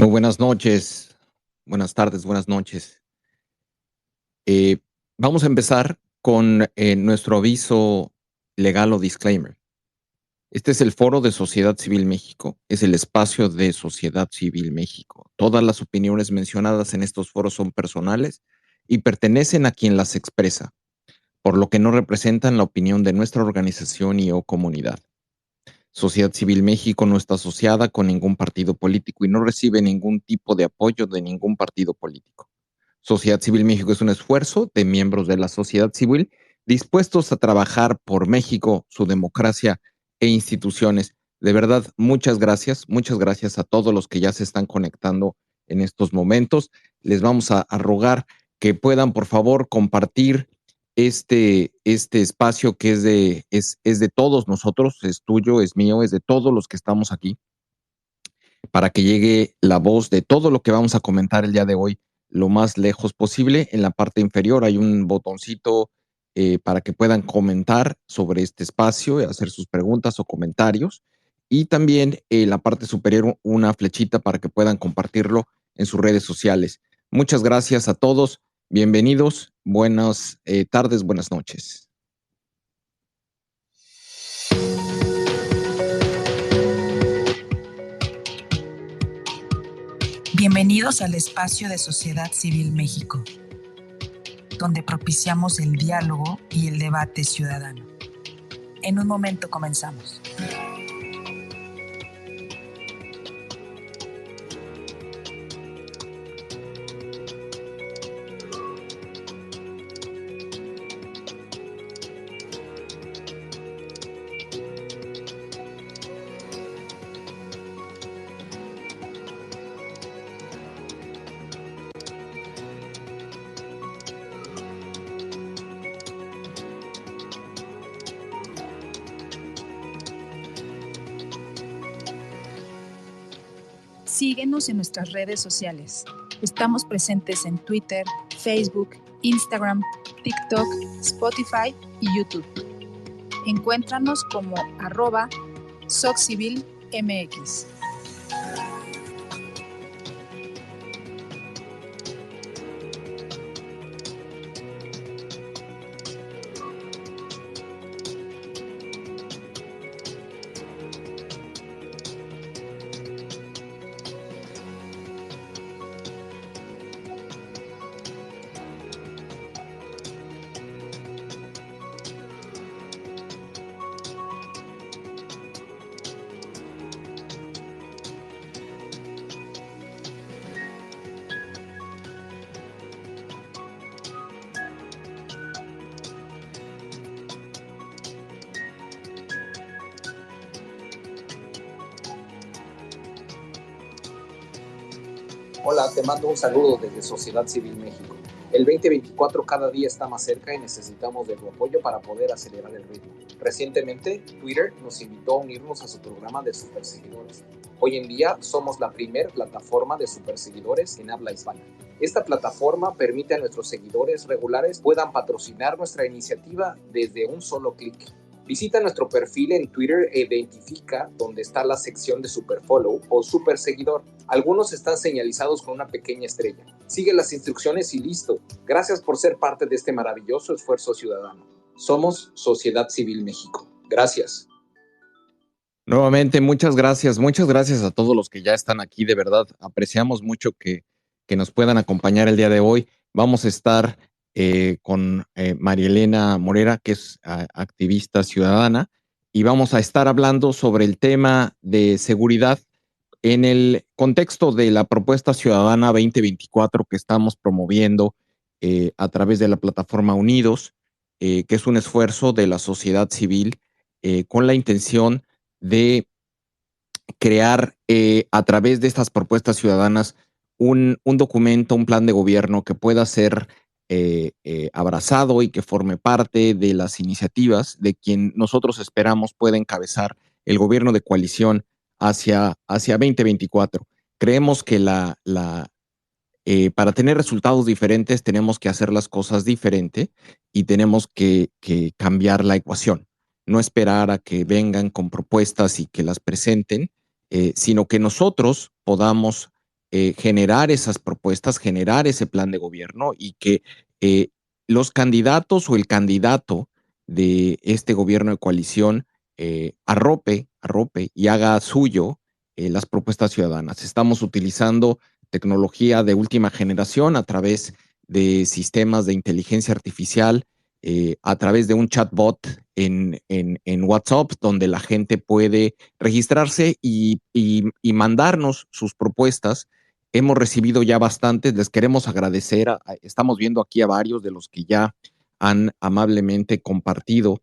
Muy buenas noches, buenas tardes, buenas noches. Eh, Vamos a empezar con nuestro aviso legal o disclaimer. Este es el Foro de Sociedad Civil México, es el espacio de Sociedad Civil México. Todas las opiniones mencionadas en estos foros son personales y pertenecen a quien las expresa, por lo que no representan la opinión de nuestra organización y o comunidad. Sociedad Civil México no está asociada con ningún partido político y no recibe ningún tipo de apoyo de ningún partido político. Sociedad Civil México es un esfuerzo de miembros de la sociedad civil dispuestos a trabajar por México, su democracia e instituciones. De verdad, muchas gracias a todos los que ya se están conectando en estos momentos. Les vamos a rogar que puedan, por favor, compartir este espacio que es de todos nosotros, es tuyo, es mío, es de todos los que estamos aquí, para que llegue la voz de todo lo que vamos a comentar el día de hoy lo más lejos posible. En la parte inferior hay un botoncito para que puedan comentar sobre este espacio, hacer sus preguntas o comentarios. Y también en la parte superior una flechita para que puedan compartirlo en sus redes sociales. Muchas gracias a todos. Bienvenidos. Buenas tardes, buenas noches. Bienvenidos al espacio de Sociedad Civil México, donde propiciamos el diálogo y el debate ciudadano. En un momento comenzamos. Síguenos en nuestras redes sociales. Estamos presentes en Twitter, Facebook, Instagram, TikTok, Spotify y YouTube. Encuéntranos como @SocCivilMX. Hola, te mando un saludo desde Sociedad Civil México. El 2024 cada día está más cerca y necesitamos de tu apoyo para poder acelerar el ritmo. Recientemente, Twitter nos invitó a unirnos a su programa de superseguidores. Hoy en día somos la primer plataforma de superseguidores en habla hispana. Esta plataforma permite a nuestros seguidores regulares puedan patrocinar nuestra iniciativa desde un solo clic. Visita nuestro perfil en Twitter e identifica dónde está la sección de Superfollow o Superseguidor. Algunos están señalizados con una pequeña estrella. Sigue las instrucciones y listo. Gracias por ser parte de este maravilloso esfuerzo ciudadano. Somos Sociedad Civil México. Gracias. Nuevamente, muchas gracias a todos los que ya están aquí. De verdad, apreciamos mucho que nos puedan acompañar el día de hoy. Vamos a estar con María Elena Morera, que es activista ciudadana, y vamos a estar hablando sobre el tema de seguridad en el contexto de la propuesta ciudadana 2024 que estamos promoviendo a través de la plataforma Unidos, que es un esfuerzo de la sociedad civil con la intención de crear a través de estas propuestas ciudadanas un documento, un plan de gobierno que pueda ser abrazado y que forme parte de las iniciativas de quien nosotros esperamos pueda encabezar el gobierno de coalición hacia 2024. Creemos que para tener resultados diferentes tenemos que hacer las cosas diferente y tenemos que cambiar la ecuación. No esperar a que vengan con propuestas y que las presenten, sino que nosotros podamos generar esas propuestas, generar ese plan de gobierno y que los candidatos o el candidato de este gobierno de coalición arrope y haga suyo las propuestas ciudadanas. Estamos utilizando tecnología de última generación a través de sistemas de inteligencia artificial, a través de un chatbot en WhatsApp, donde la gente puede registrarse y mandarnos sus propuestas. Hemos recibido ya bastantes, les queremos agradecer. Estamos viendo aquí a varios de los que ya han amablemente compartido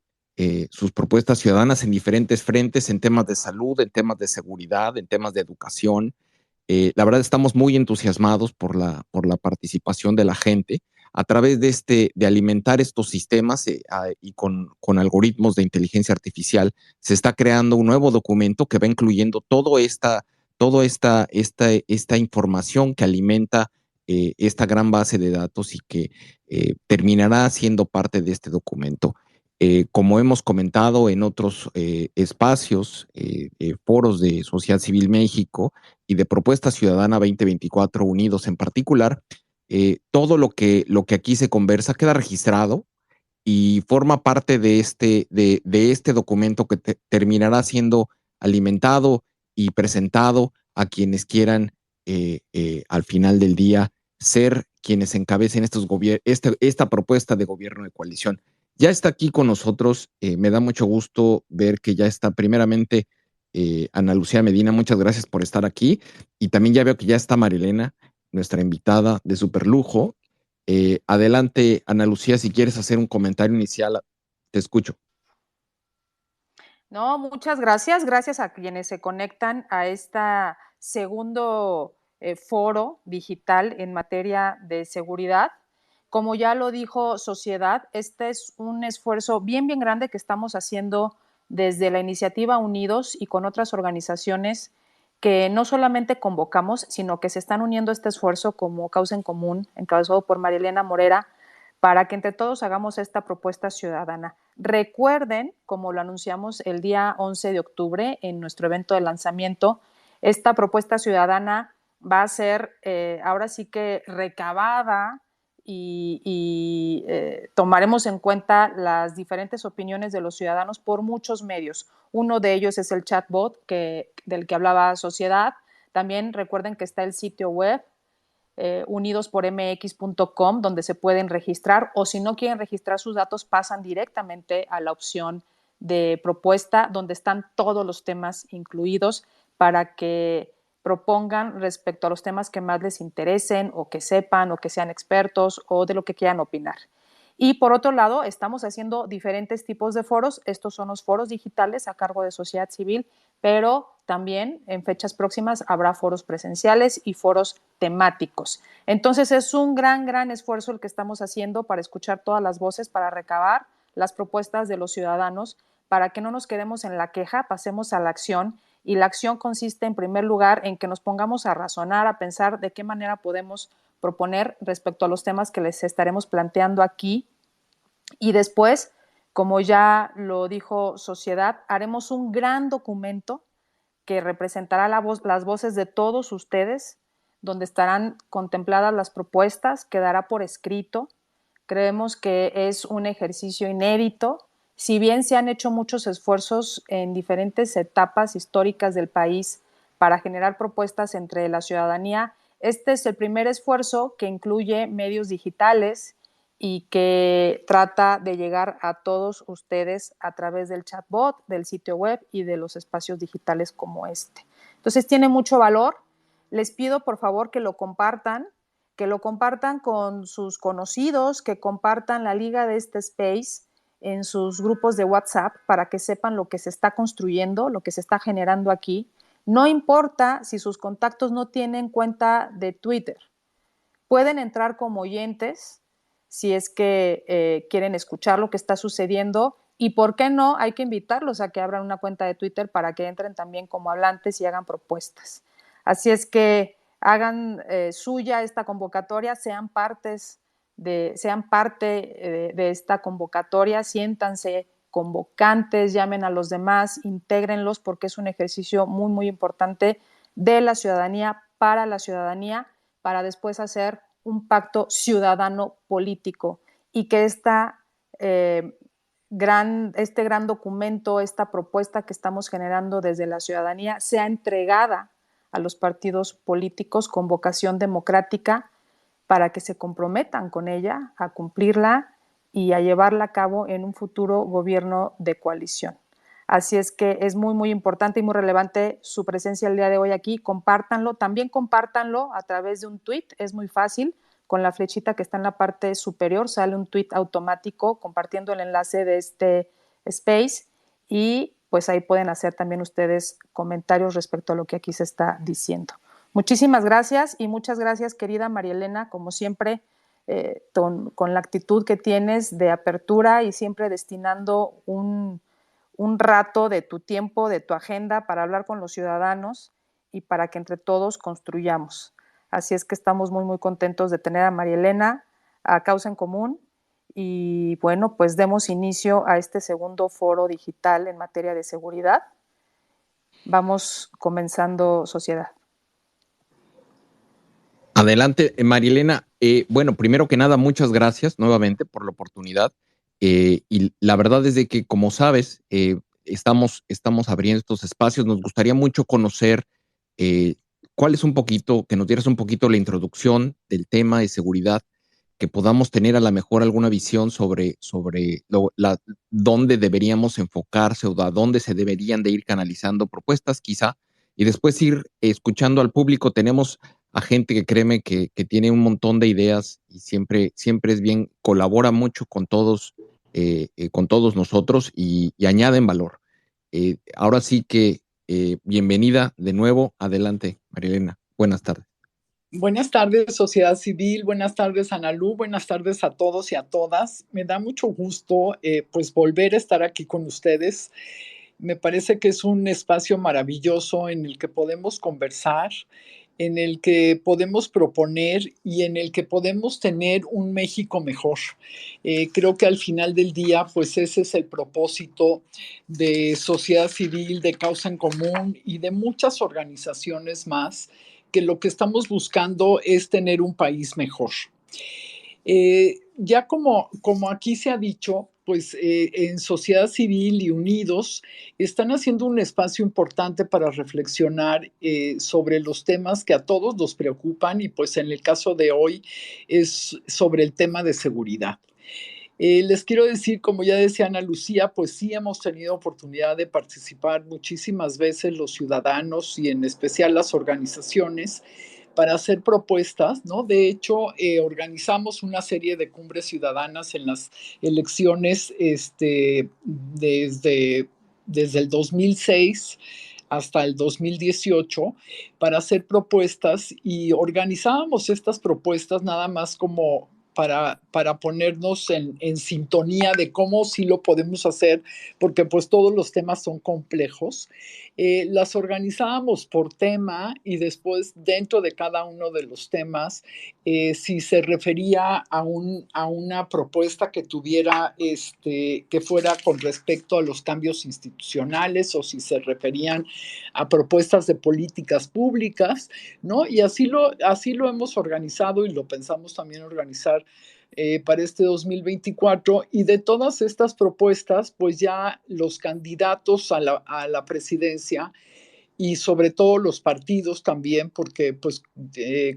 sus propuestas ciudadanas en diferentes frentes, en temas de salud, en temas de seguridad, en temas de educación. La verdad estamos muy entusiasmados por la participación de la gente a través de alimentar estos sistemas y con algoritmos de inteligencia artificial. Se está creando un nuevo documento que va incluyendo toda esta información que alimenta esta gran base de datos y que terminará siendo parte de este documento. Como hemos comentado en otros espacios, foros de Sociedad Civil México y de Propuesta Ciudadana 2024 Unidos en particular, todo lo que aquí se conversa queda registrado y forma parte de este documento que terminará siendo alimentado y presentado a quienes quieran al final del día ser quienes encabecen esta propuesta de gobierno de coalición. Ya está aquí con nosotros, me da mucho gusto ver que ya está primeramente Ana Lucía Medina, muchas gracias por estar aquí, y también ya veo que ya está Marilena, nuestra invitada de superlujo. Adelante, Ana Lucía, si quieres hacer un comentario inicial, te escucho. No, muchas gracias. Gracias a quienes se conectan a este segundo foro digital en materia de seguridad. Como ya lo dijo Sociedad, este es un esfuerzo bien grande que estamos haciendo desde la iniciativa Unidos y con otras organizaciones que no solamente convocamos, sino que se están uniendo a este esfuerzo como Causa en Común, encabezado por Marilena Morera, para que entre todos hagamos esta propuesta ciudadana. Recuerden, como lo anunciamos el día 11 de octubre en nuestro evento de lanzamiento, esta propuesta ciudadana va a ser ahora sí que recabada y tomaremos en cuenta las diferentes opiniones de los ciudadanos por muchos medios. Uno de ellos es el chatbot del que hablaba Sociedad. También recuerden que está el sitio web unidospormx.com, donde se pueden registrar, o si no quieren registrar sus datos, pasan directamente a la opción de propuesta, donde están todos los temas incluidos para que propongan respecto a los temas que más les interesen o que sepan o que sean expertos o de lo que quieran opinar. Y por otro lado, estamos haciendo diferentes tipos de foros. Estos son los foros digitales a cargo de Sociedad Civil, pero también en fechas próximas habrá foros presenciales y foros temáticos. Entonces es un gran esfuerzo el que estamos haciendo para escuchar todas las voces, para recabar las propuestas de los ciudadanos, para que no nos quedemos en la queja, pasemos a la acción. Y la acción consiste en primer lugar en que nos pongamos a razonar, a pensar de qué manera podemos proponer respecto a los temas que les estaremos planteando aquí. Y después, como ya lo dijo Sociedad, haremos un gran documento que representará las voces de todos ustedes, donde estarán contempladas las propuestas, quedará por escrito. Creemos que es un ejercicio inédito. Si bien se han hecho muchos esfuerzos en diferentes etapas históricas del país para generar propuestas entre la ciudadanía, este es el primer esfuerzo que incluye medios digitales y que trata de llegar a todos ustedes a través del chatbot, del sitio web y de los espacios digitales como este. Entonces tiene mucho valor. Les pido por favor que lo compartan con sus conocidos, que compartan la liga de este space en sus grupos de WhatsApp para que sepan lo que se está construyendo, lo que se está generando aquí. No importa si sus contactos no tienen cuenta de Twitter. Pueden entrar como oyentes si es que quieren escuchar lo que está sucediendo y, ¿por qué no? Hay que invitarlos a que abran una cuenta de Twitter para que entren también como hablantes y hagan propuestas. Así es que hagan suya esta convocatoria, sean parte de esta convocatoria, siéntanse convocantes, llamen a los demás, intégrenlos porque es un ejercicio muy importante de la ciudadanía para la ciudadanía, para después hacer un pacto ciudadano político y que este gran documento, esta propuesta que estamos generando desde la ciudadanía sea entregada a los partidos políticos con vocación democrática para que se comprometan con ella a cumplirla y a llevarla a cabo en un futuro gobierno de coalición. Así es que es muy, muy importante y muy relevante su presencia el día de hoy aquí. Compártanlo, también compártanlo a través de un tweet, es muy fácil. Con la flechita que está en la parte superior sale un tweet automático compartiendo el enlace de este space y pues ahí pueden hacer también ustedes comentarios respecto a lo que aquí se está diciendo. Muchísimas gracias y muchas gracias, querida María Elena, como siempre, con la actitud que tienes de apertura y siempre destinando un rato de tu tiempo, de tu agenda para hablar con los ciudadanos y para que entre todos construyamos. Así es que estamos muy, muy contentos de tener a María Elena, a Causa en Común, y bueno, pues demos inicio a este segundo foro digital en materia de seguridad. Vamos comenzando, sociedad. Adelante, Marielena. Bueno, primero que nada, muchas gracias nuevamente por la oportunidad. Y la verdad es de que, como sabes, estamos abriendo estos espacios. Nos gustaría mucho conocer cuál es un poquito, que nos dieras un poquito la introducción del tema de seguridad, que podamos tener a lo mejor alguna visión sobre dónde deberíamos enfocarse o a dónde se deberían de ir canalizando propuestas, quizá, y después ir escuchando al público. Tenemos a gente que créeme que tiene un montón de ideas y siempre es bien, colabora mucho con todos nosotros y añaden valor. Ahora sí que bienvenida de nuevo. Adelante, Marielena. Buenas tardes. Buenas tardes, sociedad civil. Buenas tardes, Analu. Buenas tardes a todos y a todas. Me da mucho gusto pues volver a estar aquí con ustedes. Me parece que es un espacio maravilloso en el que podemos conversar, en el que podemos proponer y en el que podemos tener un México mejor. Creo que al final del día, pues ese es el propósito de sociedad civil, de Causa en Común y de muchas organizaciones más, que lo que estamos buscando es tener un país mejor. Ya como aquí se ha dicho, pues en Sociedad Civil y Unidos están haciendo un espacio importante para reflexionar sobre los temas que a todos nos preocupan y pues en el caso de hoy es sobre el tema de seguridad. Les quiero decir, como ya decía Ana Lucía, pues sí hemos tenido oportunidad de participar muchísimas veces los ciudadanos y en especial las organizaciones para hacer propuestas, ¿no? De hecho, organizamos una serie de cumbres ciudadanas en las elecciones desde el 2006 hasta el 2018 para hacer propuestas y organizábamos estas propuestas nada más como para ponernos en sintonía de cómo sí lo podemos hacer, porque pues todos los temas son complejos. Las organizábamos por tema y después dentro de cada uno de los temas, si se refería a una propuesta que tuviera, que fuera con respecto a los cambios institucionales o si se referían a propuestas de políticas públicas, ¿no? Y así lo hemos organizado y lo pensamos también organizar para este 2024, y de todas estas propuestas, pues ya los candidatos a la presidencia y sobre todo los partidos también, porque pues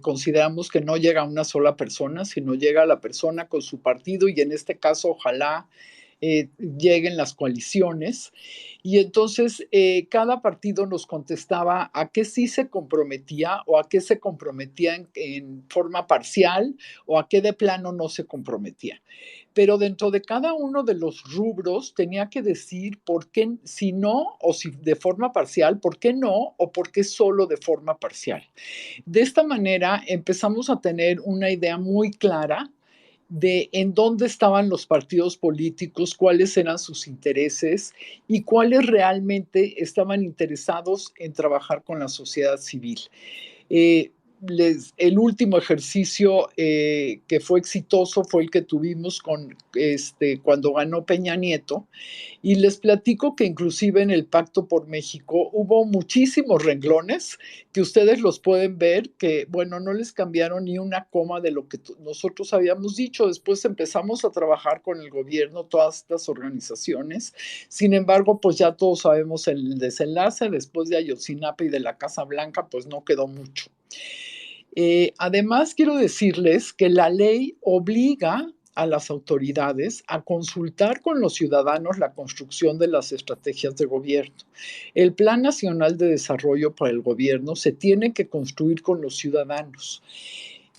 consideramos que no llega una sola persona, sino llega la persona con su partido y en este caso ojalá lleguen las coaliciones. Y entonces cada partido nos contestaba a qué sí se comprometía o a qué se comprometía en forma parcial o a qué de plano no se comprometía. Pero dentro de cada uno de los rubros tenía que decir por qué, si no, o si de forma parcial, por qué no, o por qué solo de forma parcial. De esta manera empezamos a tener una idea muy clara de en dónde estaban los partidos políticos, cuáles eran sus intereses y cuáles realmente estaban interesados en trabajar con la sociedad civil. el último ejercicio que fue exitoso fue el que tuvimos cuando ganó Peña Nieto, y les platico que inclusive en el Pacto por México hubo muchísimos renglones que ustedes los pueden ver, que bueno, no les cambiaron ni una coma de lo que nosotros habíamos dicho. Después empezamos a trabajar con el gobierno, todas estas organizaciones. Sin embargo, pues ya todos sabemos el desenlace. Después de Ayotzinapa y de la Casa Blanca, pues no quedó mucho. Además, quiero decirles que la ley obliga a las autoridades a consultar con los ciudadanos la construcción de las estrategias de gobierno. El Plan Nacional de Desarrollo para el Gobierno se tiene que construir con los ciudadanos.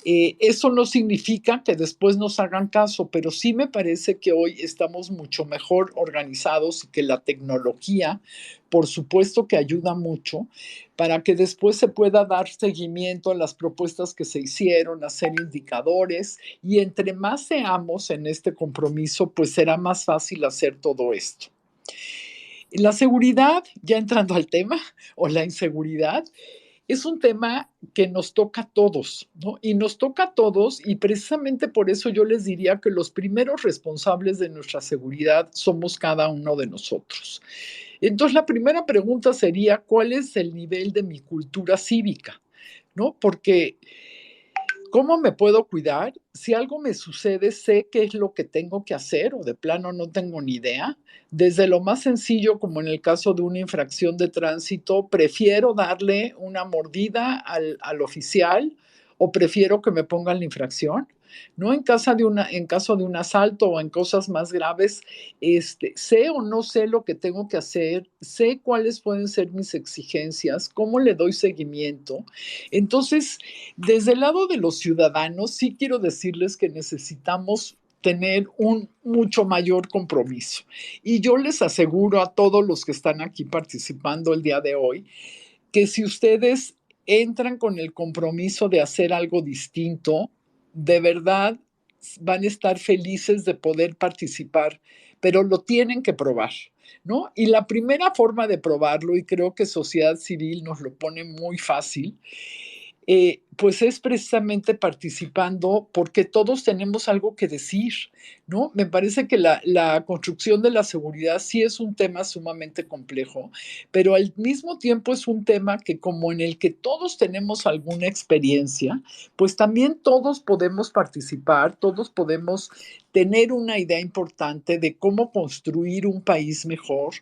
Eso no significa que después nos hagan caso, pero sí me parece que hoy estamos mucho mejor organizados y que la tecnología, por supuesto que ayuda mucho para que después se pueda dar seguimiento a las propuestas que se hicieron, hacer indicadores, y entre más seamos en este compromiso, pues será más fácil hacer todo esto. La seguridad, ya entrando al tema, o la inseguridad, es un tema que nos toca a todos, ¿no? Y nos toca a todos, y precisamente por eso yo les diría que los primeros responsables de nuestra seguridad somos cada uno de nosotros. Entonces, la primera pregunta sería, ¿cuál es el nivel de mi cultura cívica? ¿No? Porque ¿cómo me puedo cuidar? Si algo me sucede, sé qué es lo que tengo que hacer o de plano no tengo ni idea. Desde lo más sencillo, como en el caso de una infracción de tránsito, prefiero darle una mordida al oficial o prefiero que me pongan la infracción. No en caso de un asalto o en cosas más graves, sé o no sé lo que tengo que hacer, sé cuáles pueden ser mis exigencias, cómo le doy seguimiento. Entonces, desde el lado de los ciudadanos, sí quiero decirles que necesitamos tener un mucho mayor compromiso. Y yo les aseguro a todos los que están aquí participando el día de hoy, que si ustedes entran con el compromiso de hacer algo distinto, de verdad van a estar felices de poder participar, pero lo tienen que probar, ¿no? Y la primera forma de probarlo, y creo que sociedad civil nos lo pone muy fácil, pues es precisamente participando, porque todos tenemos algo que decir, ¿no? Me parece que la construcción de la seguridad sí es un tema sumamente complejo, pero al mismo tiempo es un tema que, como en el que todos tenemos alguna experiencia, pues también todos podemos participar, todos podemos tener una idea importante de cómo construir un país mejor,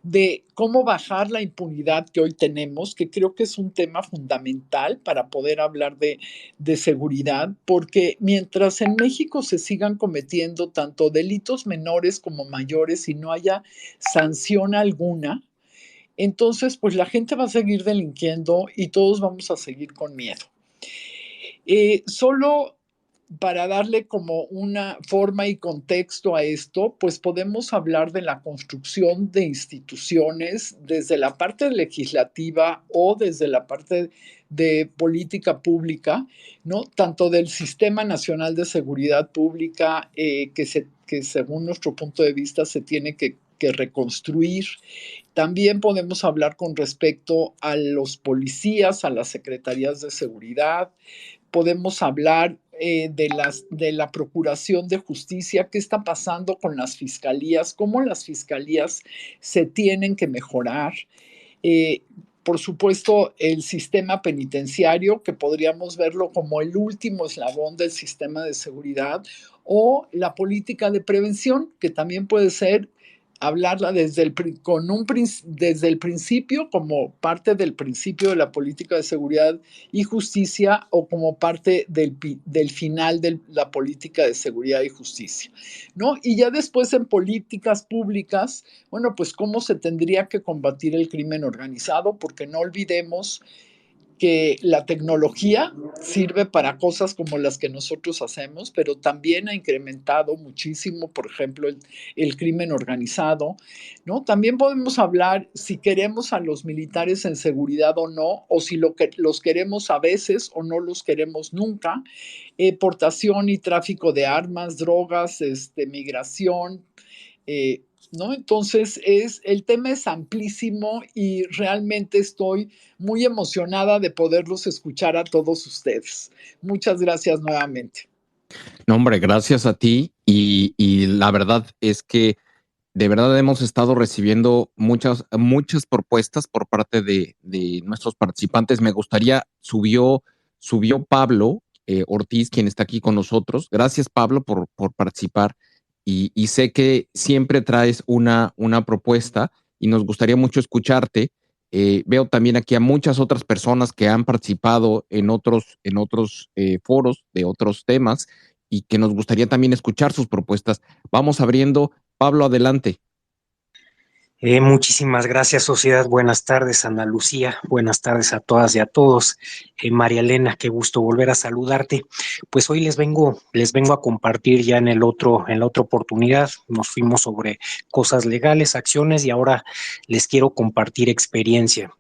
de cómo bajar la impunidad que hoy tenemos, que creo que es un tema fundamental para poder hablar de seguridad, porque mientras en México se sigan cometiendo tanto delitos menores como mayores y no haya sanción alguna, entonces pues la gente va a seguir delinquiendo y todos vamos a seguir con miedo. Solo para darle como una forma y contexto a esto, pues podemos hablar de la construcción de instituciones desde la parte legislativa o desde la parte de política pública, ¿no? Tanto del Sistema Nacional de Seguridad Pública, que según nuestro punto de vista se tiene que reconstruir. También podemos hablar con respecto a los policías, a las secretarías de seguridad. Podemos hablar de la Procuración de Justicia, qué está pasando con las fiscalías, cómo las fiscalías se tienen que mejorar. Por supuesto, el sistema penitenciario, que podríamos verlo como el último eslabón del sistema de seguridad, o la política de prevención, que también puede ser hablarla desde el principio, como parte del principio de la política de seguridad y justicia, o como parte del final de la política de seguridad y justicia, ¿no? Y ya después en políticas públicas, bueno, pues cómo se tendría que combatir el crimen organizado, porque no olvidemos que la tecnología sirve para cosas como las que nosotros hacemos, pero también ha incrementado muchísimo, por ejemplo, el crimen organizado, ¿no? También podemos hablar si queremos a los militares en seguridad o no, o si los queremos a veces o no los queremos nunca, portación y tráfico de armas, drogas, migración, ¿no? Entonces, el tema es amplísimo y realmente estoy muy emocionada de poderlos escuchar a todos ustedes. Muchas gracias nuevamente. No, hombre, gracias a ti. Y la verdad es que de verdad hemos estado recibiendo muchas propuestas por parte de nuestros participantes. Me gustaría, subió Pablo Ortiz, quien está aquí con nosotros. Gracias, Pablo, por participar. Y sé que siempre traes una propuesta y nos gustaría mucho escucharte. Veo también aquí a muchas otras personas que han participado en otros foros de otros temas y que nos gustaría también escuchar sus propuestas. Vamos abriendo. Pablo, adelante. Muchísimas gracias, sociedad. Buenas tardes, Ana Lucía. Buenas tardes a todas y a todos. María Elena, qué gusto volver a saludarte. Pues hoy les vengo a compartir ya en la otra oportunidad. Nos fuimos sobre cosas legales, acciones, y ahora les quiero compartir experiencia.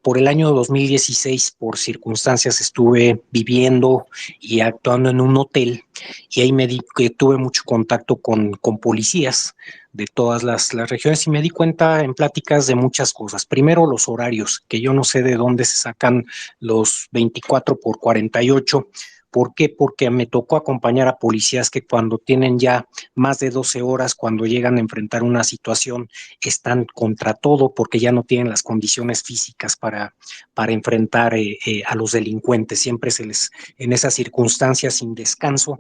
Por el año 2016, por circunstancias, estuve viviendo y actuando en un hotel, y ahí tuve mucho contacto con policías de todas las regiones, y me di cuenta en pláticas de muchas cosas. Primero, los horarios, que yo no sé de dónde se sacan los 24 por 48. ¿Por qué? Porque me tocó acompañar a policías que cuando tienen ya más de 12 horas, cuando llegan a enfrentar una situación, están contra todo porque ya no tienen las condiciones físicas para enfrentar a los delincuentes. Siempre en esas circunstancias sin descanso,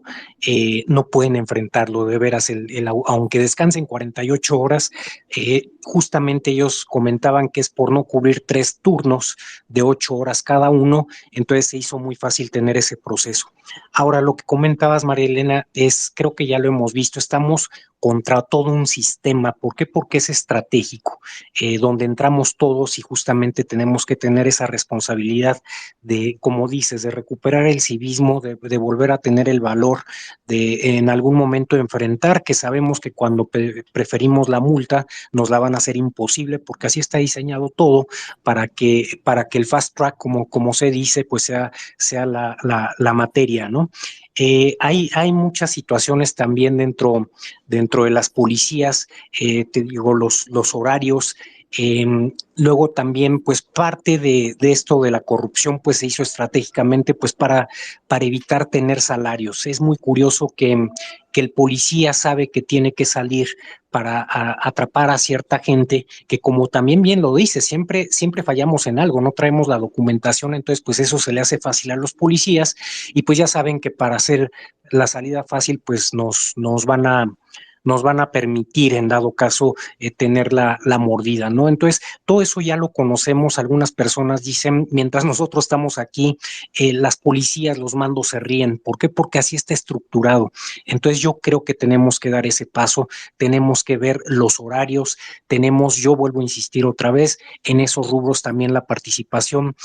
no pueden enfrentarlo. De veras, aunque descansen 48 horas, justamente ellos comentaban que es por no cubrir 3 turnos de 8 horas cada uno, entonces se hizo muy fácil tener ese proceso. Ahora, lo que comentabas, María Elena, creo que ya lo hemos visto, estamos contra todo un sistema. ¿Por qué? Porque es estratégico, donde entramos todos y justamente tenemos que tener esa responsabilidad de, como dices, de recuperar el civismo, de volver a tener el valor de en algún momento enfrentar, que sabemos que cuando preferimos la multa nos la van a hacer imposible, porque así está diseñado todo para que el fast track, como se dice, pues sea la materia, ¿no? Hay muchas situaciones también dentro de las policías, te digo, los horarios. Luego también, pues parte de esto de la corrupción, pues se hizo estratégicamente, pues para evitar tener salarios. Es muy curioso que el policía sabe que tiene que salir para atrapar a cierta gente, que como también bien lo dice, siempre fallamos en algo, no traemos la documentación, entonces pues eso se le hace fácil a los policías, y pues ya saben que para hacer la salida fácil, pues nos van a permitir, en dado caso, tener la mordida, ¿no? Entonces, todo eso ya lo conocemos. Algunas personas dicen, mientras nosotros estamos aquí, las policías, los mandos se ríen. ¿Por qué? Porque así está estructurado. Entonces, yo creo que tenemos que dar ese paso, tenemos que ver los horarios, yo vuelvo a insistir otra vez, en esos rubros también la participación.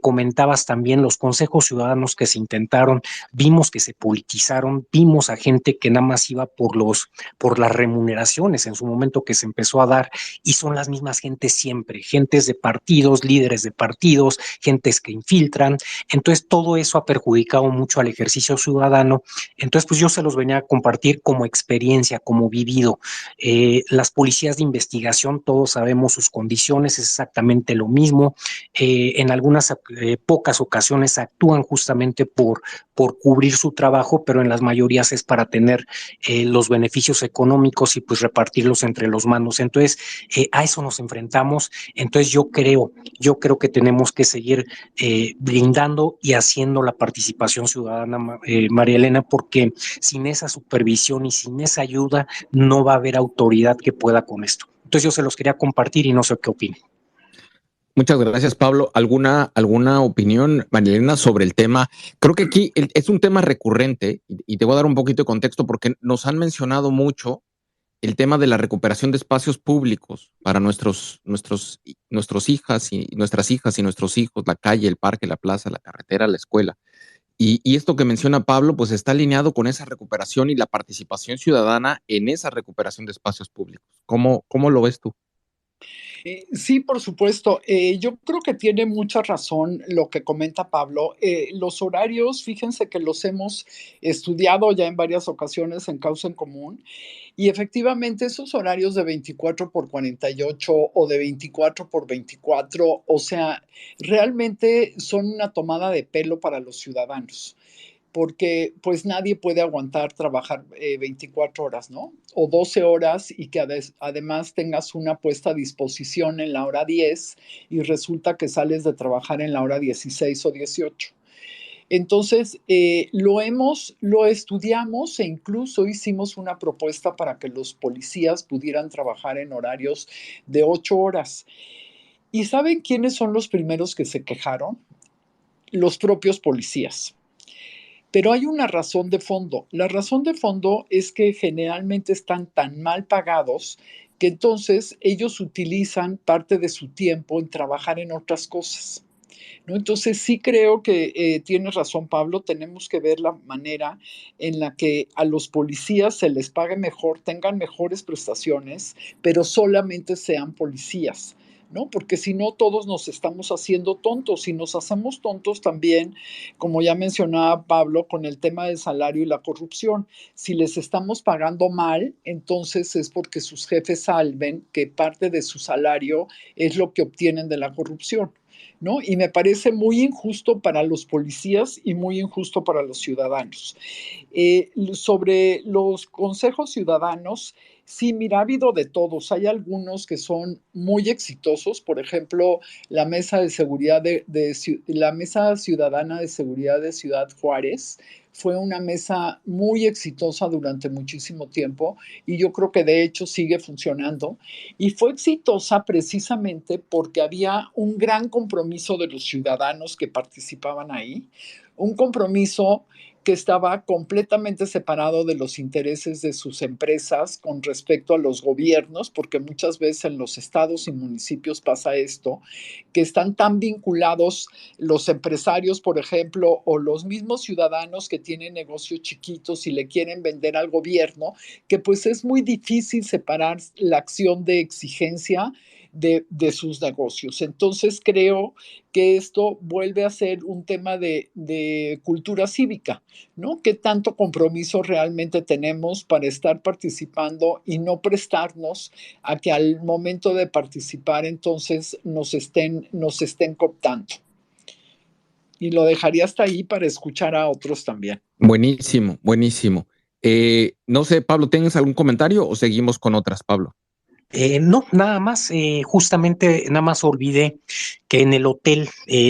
Comentabas también los consejos ciudadanos que se intentaron, vimos que se politizaron, vimos a gente que nada más iba por las remuneraciones en su momento que se empezó a dar, y son las mismas gentes siempre, gentes de partidos, líderes de partidos, gentes que infiltran. Entonces todo eso ha perjudicado mucho al ejercicio ciudadano. Entonces pues yo se los venía a compartir como experiencia, como vivido. Las policías de investigación, todos sabemos sus condiciones, es exactamente lo mismo. En algunas pocas ocasiones actúan justamente por cubrir su trabajo, pero en las mayorías es para tener los beneficios económicos y pues repartirlos entre los mandos. Entonces, a eso nos enfrentamos. Entonces, yo creo que tenemos que seguir brindando y haciendo la participación ciudadana, María Elena, porque sin esa supervisión y sin esa ayuda no va a haber autoridad que pueda con esto. Entonces, yo se los quería compartir y no sé qué opinen. Muchas gracias, Pablo. ¿Alguna opinión, Marilena, sobre el tema? Creo que aquí es un tema recurrente y te voy a dar un poquito de contexto porque nos han mencionado mucho el tema de la recuperación de espacios públicos para nuestras hijas y nuestros hijos, la calle, el parque, la plaza, la carretera, la escuela. Y esto que menciona Pablo, pues está alineado con esa recuperación y la participación ciudadana en esa recuperación de espacios públicos. ¿Cómo lo ves tú? Sí, por supuesto. Yo creo que tiene mucha razón lo que comenta Pablo. Los horarios, fíjense que los hemos estudiado ya en varias ocasiones en Causa en Común, y efectivamente esos horarios de 24 por 48 o de 24 por 24, o sea, realmente son una tomada de pelo para los ciudadanos, porque pues nadie puede aguantar trabajar 24 horas, ¿no? O 12 horas y que además tengas una puesta a disposición en la hora 10 y resulta que sales de trabajar en la hora 16 o 18. Entonces, lo estudiamos e incluso hicimos una propuesta para que los policías pudieran trabajar en horarios de 8 horas. ¿Y saben quiénes son los primeros que se quejaron? Los propios policías. Pero hay una razón de fondo. La razón de fondo es que generalmente están tan mal pagados que entonces ellos utilizan parte de su tiempo en trabajar en otras cosas, ¿no? Entonces sí creo que tienes razón, Pablo, tenemos que ver la manera en la que a los policías se les pague mejor, tengan mejores prestaciones, pero solamente sean policías, ¿no? Porque si no, todos nos estamos haciendo tontos y nos hacemos tontos también, como ya mencionaba Pablo, con el tema del salario y la corrupción. Si les estamos pagando mal, entonces es porque sus jefes saben que parte de su salario es lo que obtienen de la corrupción, ¿no? Y me parece muy injusto para los policías y muy injusto para los ciudadanos. Sobre los consejos ciudadanos, sí, mira, ha habido de todos. Hay algunos que son muy exitosos, por ejemplo, la Mesa de Seguridad la Mesa Ciudadana de Seguridad de Ciudad Juárez fue una mesa muy exitosa durante muchísimo tiempo y yo creo que de hecho sigue funcionando. Y fue exitosa precisamente porque había un gran compromiso de los ciudadanos que participaban ahí, un compromiso que estaba completamente separado de los intereses de sus empresas con respecto a los gobiernos, porque muchas veces en los estados y municipios pasa esto, que están tan vinculados los empresarios, por ejemplo, o los mismos ciudadanos que tienen negocios chiquitos y le quieren vender al gobierno, que pues es muy difícil separar la acción de exigencia de sus negocios. Entonces creo que esto vuelve a ser un tema de cultura cívica, ¿no? ¿Qué tanto compromiso realmente tenemos para estar participando y no prestarnos a que al momento de participar entonces nos estén cooptando? Y lo dejaría hasta ahí para escuchar a otros también. Buenísimo, buenísimo. No sé, Pablo, ¿tienes algún comentario o seguimos con otras, Pablo? No, nada más, justamente nada más olvidé que en el hotel,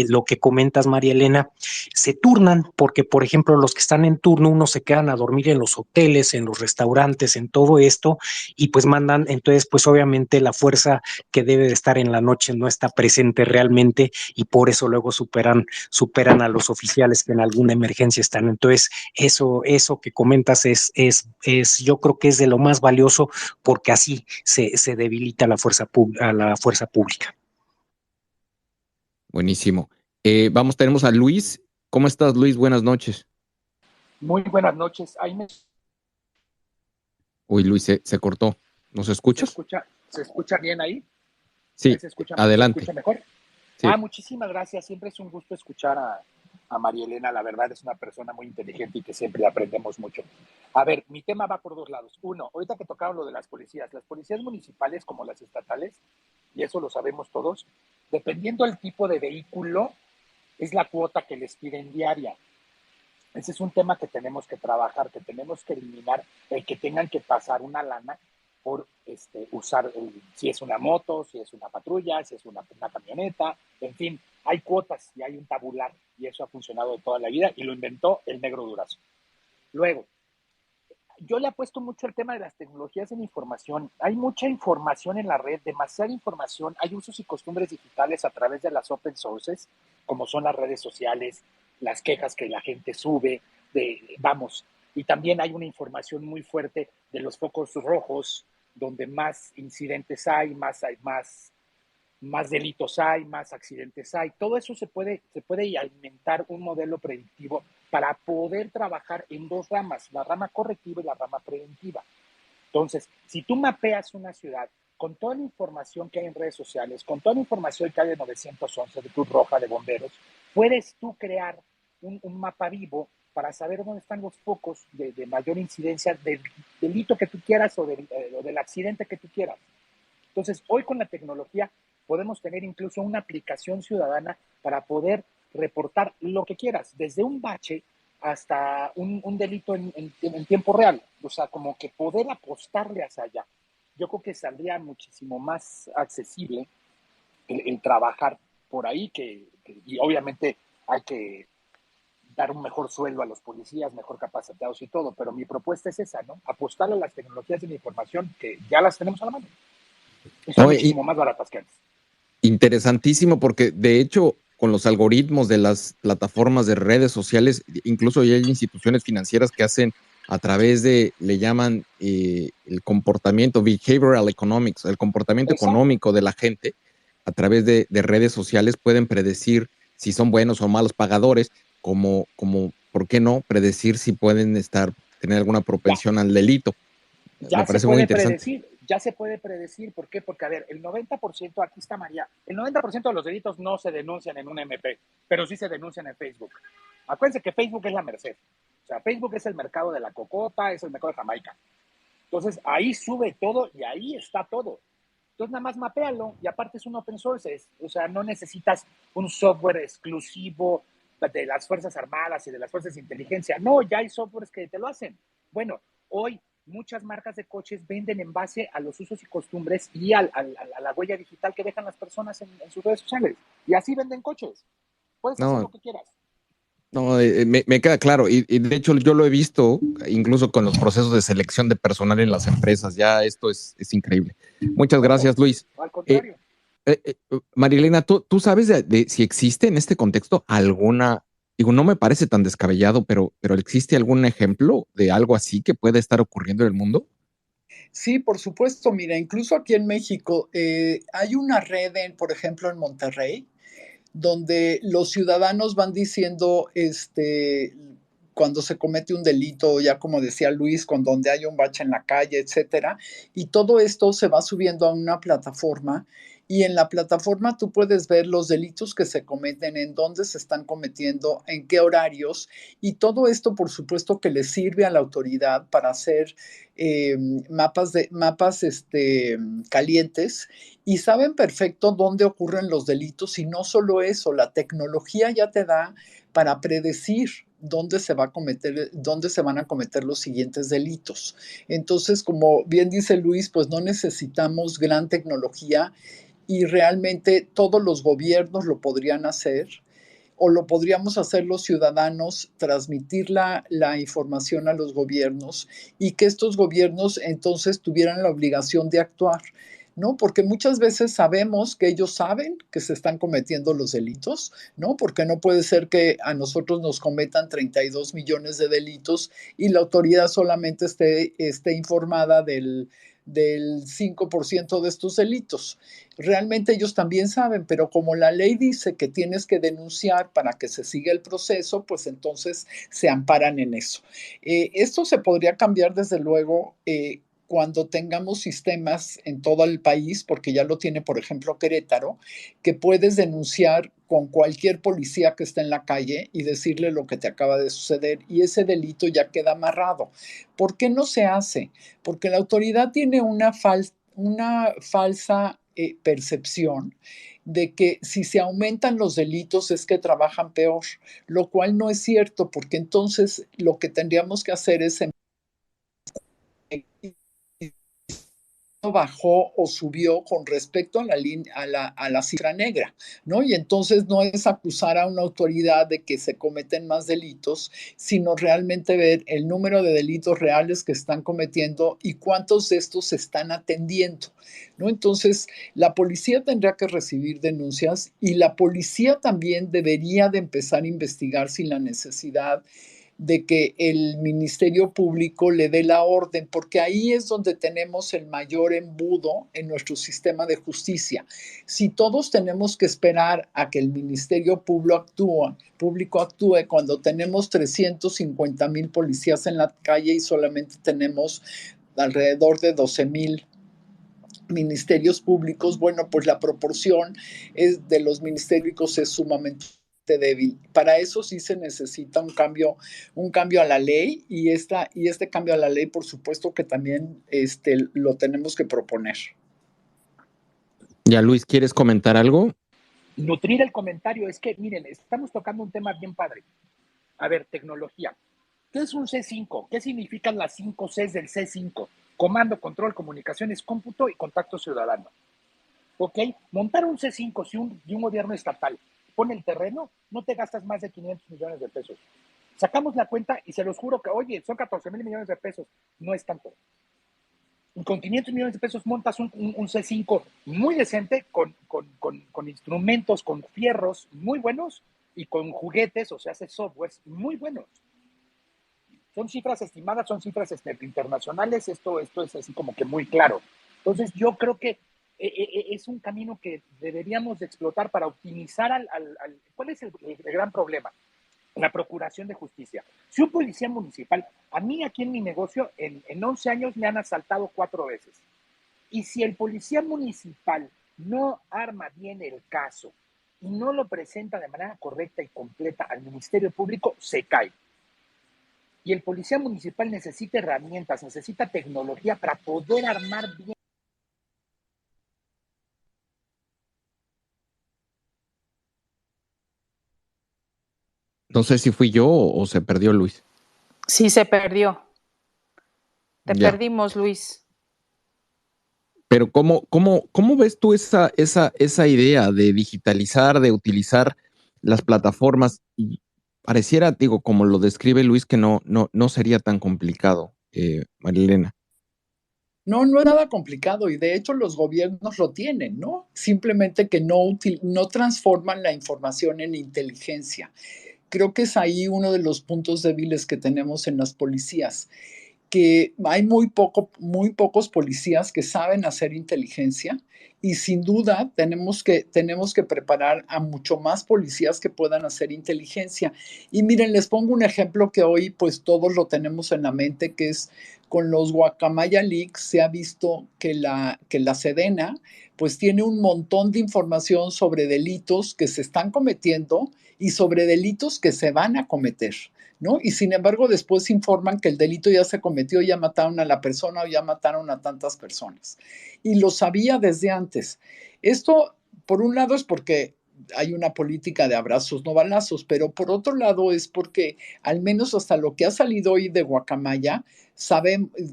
lo que comentas, María Elena, se turnan porque, por ejemplo, los que están en turno, unos se quedan a dormir en los hoteles, en los restaurantes, en todo esto, y pues mandan, entonces, pues obviamente la fuerza que debe de estar en la noche no está presente realmente y por eso luego superan a los oficiales que en alguna emergencia están. Entonces, eso que comentas yo creo que es de lo más valioso porque así se debilita a la fuerza pública. Buenísimo. Tenemos a Luis. ¿Cómo estás, Luis? Buenas noches. Muy buenas noches. Ahí Uy, Luis, se cortó. ¿Nos escuchas? ¿Se escucha bien ahí? ¿Ahí Sí, se escucha adelante. mejor? Sí. Muchísimas gracias. Siempre es un gusto escuchar a María Elena. La verdad es una persona muy inteligente y que siempre aprendemos mucho. A ver, mi tema va por dos lados. Uno, ahorita que tocaron lo de las policías municipales como las estatales, y eso lo sabemos todos, dependiendo del tipo de vehículo, es la cuota que les piden diaria. Ese es un tema que tenemos que trabajar, que tenemos que eliminar, el que tengan que pasar una lana por usar, si es una moto, si es una patrulla, si es una camioneta, en fin, hay cuotas y hay un tabular y eso ha funcionado de toda la vida y lo inventó el negro Durazo. Luego, yo le apuesto mucho al tema de las tecnologías en información. Hay mucha información en la red, demasiada información. Hay usos y costumbres digitales a través de las open sources, como son las redes sociales, las quejas que la gente sube, y también hay una información muy fuerte de los focos rojos, donde más incidentes hay, más delitos hay, más accidentes hay. Todo eso se puede alimentar un modelo predictivo para poder trabajar en dos ramas, la rama correctiva y la rama preventiva. Entonces, si tú mapeas una ciudad con toda la información que hay en redes sociales, con toda la información que hay de 911, de Cruz Roja, de bomberos, puedes tú crear un mapa vivo para saber dónde están los focos de mayor incidencia del delito que tú quieras o del accidente que tú quieras. Entonces, hoy con la tecnología podemos tener incluso una aplicación ciudadana para poder reportar lo que quieras, desde un bache hasta un delito en tiempo real. O sea, como que poder apostarle hacia allá. Yo creo que saldría muchísimo más accesible el trabajar por ahí, y obviamente hay que dar un mejor sueldo a los policías, mejor capacitados y todo, pero mi propuesta es esa, ¿no? Apostar a las tecnologías de la información que ya las tenemos a la mano. Y son muchísimo más baratas que antes. Interesantísimo, porque de hecho, con los algoritmos de las plataformas de redes sociales, incluso ya hay instituciones financieras que hacen a través de, le llaman el comportamiento, behavioral economics, el comportamiento económico de la gente, a través de redes sociales pueden predecir si son buenos o malos pagadores, como ¿por qué no? Predecir si pueden tener alguna propensión al delito. Me parece muy interesante. Ya se puede predecir, ¿por qué? Porque, a ver, el 90%, aquí está María, el 90% de los delitos no se denuncian en un MP, pero sí se denuncian en Facebook. Acuérdense que Facebook es la merced. O sea, Facebook es el mercado de la cocota, es el mercado de Jamaica. Entonces, ahí sube todo y ahí está todo. Entonces, nada más mapéalo y aparte es un open source. O sea, no necesitas un software exclusivo de las Fuerzas Armadas y de las Fuerzas de Inteligencia. No, ya hay softwares que te lo hacen. Bueno, hoy muchas marcas de coches venden en base a los usos y costumbres y a la huella digital que dejan las personas en sus redes sociales. Y así venden coches. Puedes hacer lo que quieras. No, me queda claro. Y de hecho yo lo he visto incluso con los procesos de selección de personal en las empresas. Ya esto es increíble. Muchas gracias, Luis. Al contrario. Marielena, ¿tú sabes de si existe en este contexto alguna, digo, no me parece tan descabellado, pero ¿existe algún ejemplo de algo así que puede estar ocurriendo en el mundo? Sí, por supuesto. Mira, incluso aquí en México hay una red, por ejemplo, en Monterrey, donde los ciudadanos van diciendo, cuando se comete un delito, ya como decía Luis, donde hay un bache en la calle, etcétera, y todo esto se va subiendo a una plataforma, y en la plataforma tú puedes ver los delitos que se cometen, en dónde se están cometiendo, en qué horarios, y todo esto, por supuesto, que le sirve a la autoridad para hacer mapas calientes, y saben perfecto dónde ocurren los delitos. Y no solo eso, la tecnología ya te da para predecir dónde se van a cometer los siguientes delitos. Entonces, como bien dice Luis, pues no necesitamos gran tecnología, y realmente todos los gobiernos lo podrían hacer, o lo podríamos hacer los ciudadanos, transmitir la información a los gobiernos, y que estos gobiernos entonces tuvieran la obligación de actuar, ¿no? Porque muchas veces sabemos que ellos saben que se están cometiendo los delitos, ¿no? Porque no puede ser que a nosotros nos cometan 32 millones de delitos y la autoridad solamente esté informada del 5% de estos delitos. Realmente ellos también saben, pero como la ley dice que tienes que denunciar para que se siga el proceso, pues entonces se amparan en eso. Esto se podría cambiar desde luego cuando tengamos sistemas en todo el país, porque ya lo tiene, por ejemplo, Querétaro, que puedes denunciar con cualquier policía que esté en la calle y decirle lo que te acaba de suceder, y ese delito ya queda amarrado. ¿Por qué no se hace? Porque la autoridad tiene una falsa percepción de que si se aumentan los delitos es que trabajan peor, lo cual no es cierto, porque entonces lo que tendríamos que hacer es bajó o subió con respecto a la cifra negra, ¿no? Y entonces no es acusar a una autoridad de que se cometen más delitos, sino realmente ver el número de delitos reales que están cometiendo y cuántos de estos se están atendiendo, ¿no? Entonces, la policía tendría que recibir denuncias, y la policía también debería de empezar a investigar sin la necesidad de que el Ministerio Público le dé la orden, porque ahí es donde tenemos el mayor embudo en nuestro sistema de justicia. Si todos tenemos que esperar a que el Ministerio Público actúe cuando tenemos 350,000 policías en la calle y solamente tenemos alrededor de 12,000 ministerios públicos, bueno, pues la proporción de los ministerios es sumamente débil. Para eso sí se necesita un cambio a la ley, y este cambio a la ley, por supuesto que también lo tenemos que proponer. Ya, Luis, ¿quieres comentar algo? Nutrir el comentario. Es que, miren, estamos tocando un tema bien padre. A ver, tecnología. ¿Qué es un C5? ¿Qué significan las 5 Cs del C5? Comando, control, comunicaciones, cómputo y contacto ciudadano. ¿Ok? Montar un C5 si un gobierno estatal pone el terreno, no te gastas más de 500 millones de pesos. Sacamos la cuenta y se los juro que, oye, son 14,000 millones de pesos. No es tanto. Y con 500 millones de pesos montas un C5 muy decente, con instrumentos, con fierros muy buenos y con juguetes, o sea, hace softwares muy buenos. Son cifras estimadas, son cifras internacionales, esto es así como que muy claro. Entonces yo creo que es un camino que deberíamos de explotar para optimizar ¿cuál es el gran problema? La procuración de justicia. Si un policía municipal, a mí aquí en mi negocio, en 11 años me han asaltado 4 veces. Y si el policía municipal no arma bien el caso y no lo presenta de manera correcta y completa al Ministerio Público, se cae. Y el policía municipal necesita herramientas, necesita tecnología para poder armar bien. No sé si fui yo o se perdió Luis. Sí, se perdió. Te Ya. perdimos, Luis. Pero ¿cómo ves tú esa idea de digitalizar, de utilizar las plataformas? Y pareciera, digo, como lo describe Luis, que no sería tan complicado, Marilena. No es nada complicado, y de hecho los gobiernos lo tienen, ¿no? Simplemente que no transforman la información en inteligencia. Creo que es ahí uno de los puntos débiles que tenemos en las policías, que hay muy pocos policías que saben hacer inteligencia, y sin duda tenemos que preparar a mucho más policías que puedan hacer inteligencia. Y miren, les pongo un ejemplo que hoy pues todos lo tenemos en la mente, que es con los Guacamaya Leaks. Se ha visto que la Sedena pues tiene un montón de información sobre delitos que se están cometiendo y sobre delitos que se van a cometer, ¿no? Y sin embargo, después informan que el delito ya se cometió, ya mataron a la persona o ya mataron a tantas personas. Y lo sabía desde antes. Esto, por un lado, es porque hay una política de abrazos, no balazos, pero por otro lado es porque, al menos hasta lo que ha salido hoy de Guacamaya,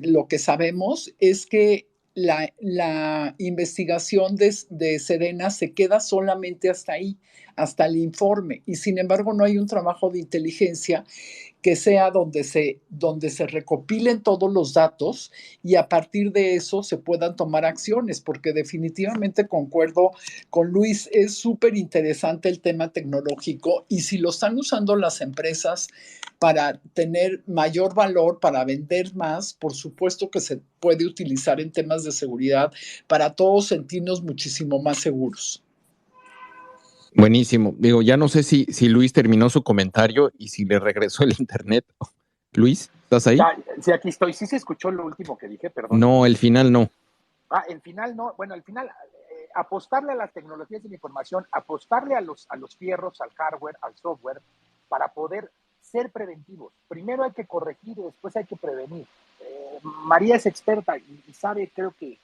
lo que sabemos es que la investigación de Sedena se queda solamente hasta ahí, hasta el informe, y sin embargo no hay un trabajo de inteligencia que sea donde se recopilen todos los datos y a partir de eso se puedan tomar acciones, porque definitivamente concuerdo con Luis, es súper interesante el tema tecnológico, y si lo están usando las empresas para tener mayor valor, para vender más, por supuesto que se puede utilizar en temas de seguridad para todos sentirnos muchísimo más seguros. Buenísimo. Digo, ya no sé si Luis terminó su comentario y si le regresó el internet. Luis, ¿estás ahí? Sí, aquí estoy. Sí se escuchó lo último que dije, perdón. No, el final no. El final no. Bueno, el final, apostarle a las tecnologías de la información, apostarle a los fierros, al hardware, al software, para poder ser preventivos. Primero hay que corregir y después hay que prevenir. María es experta y sabe, creo que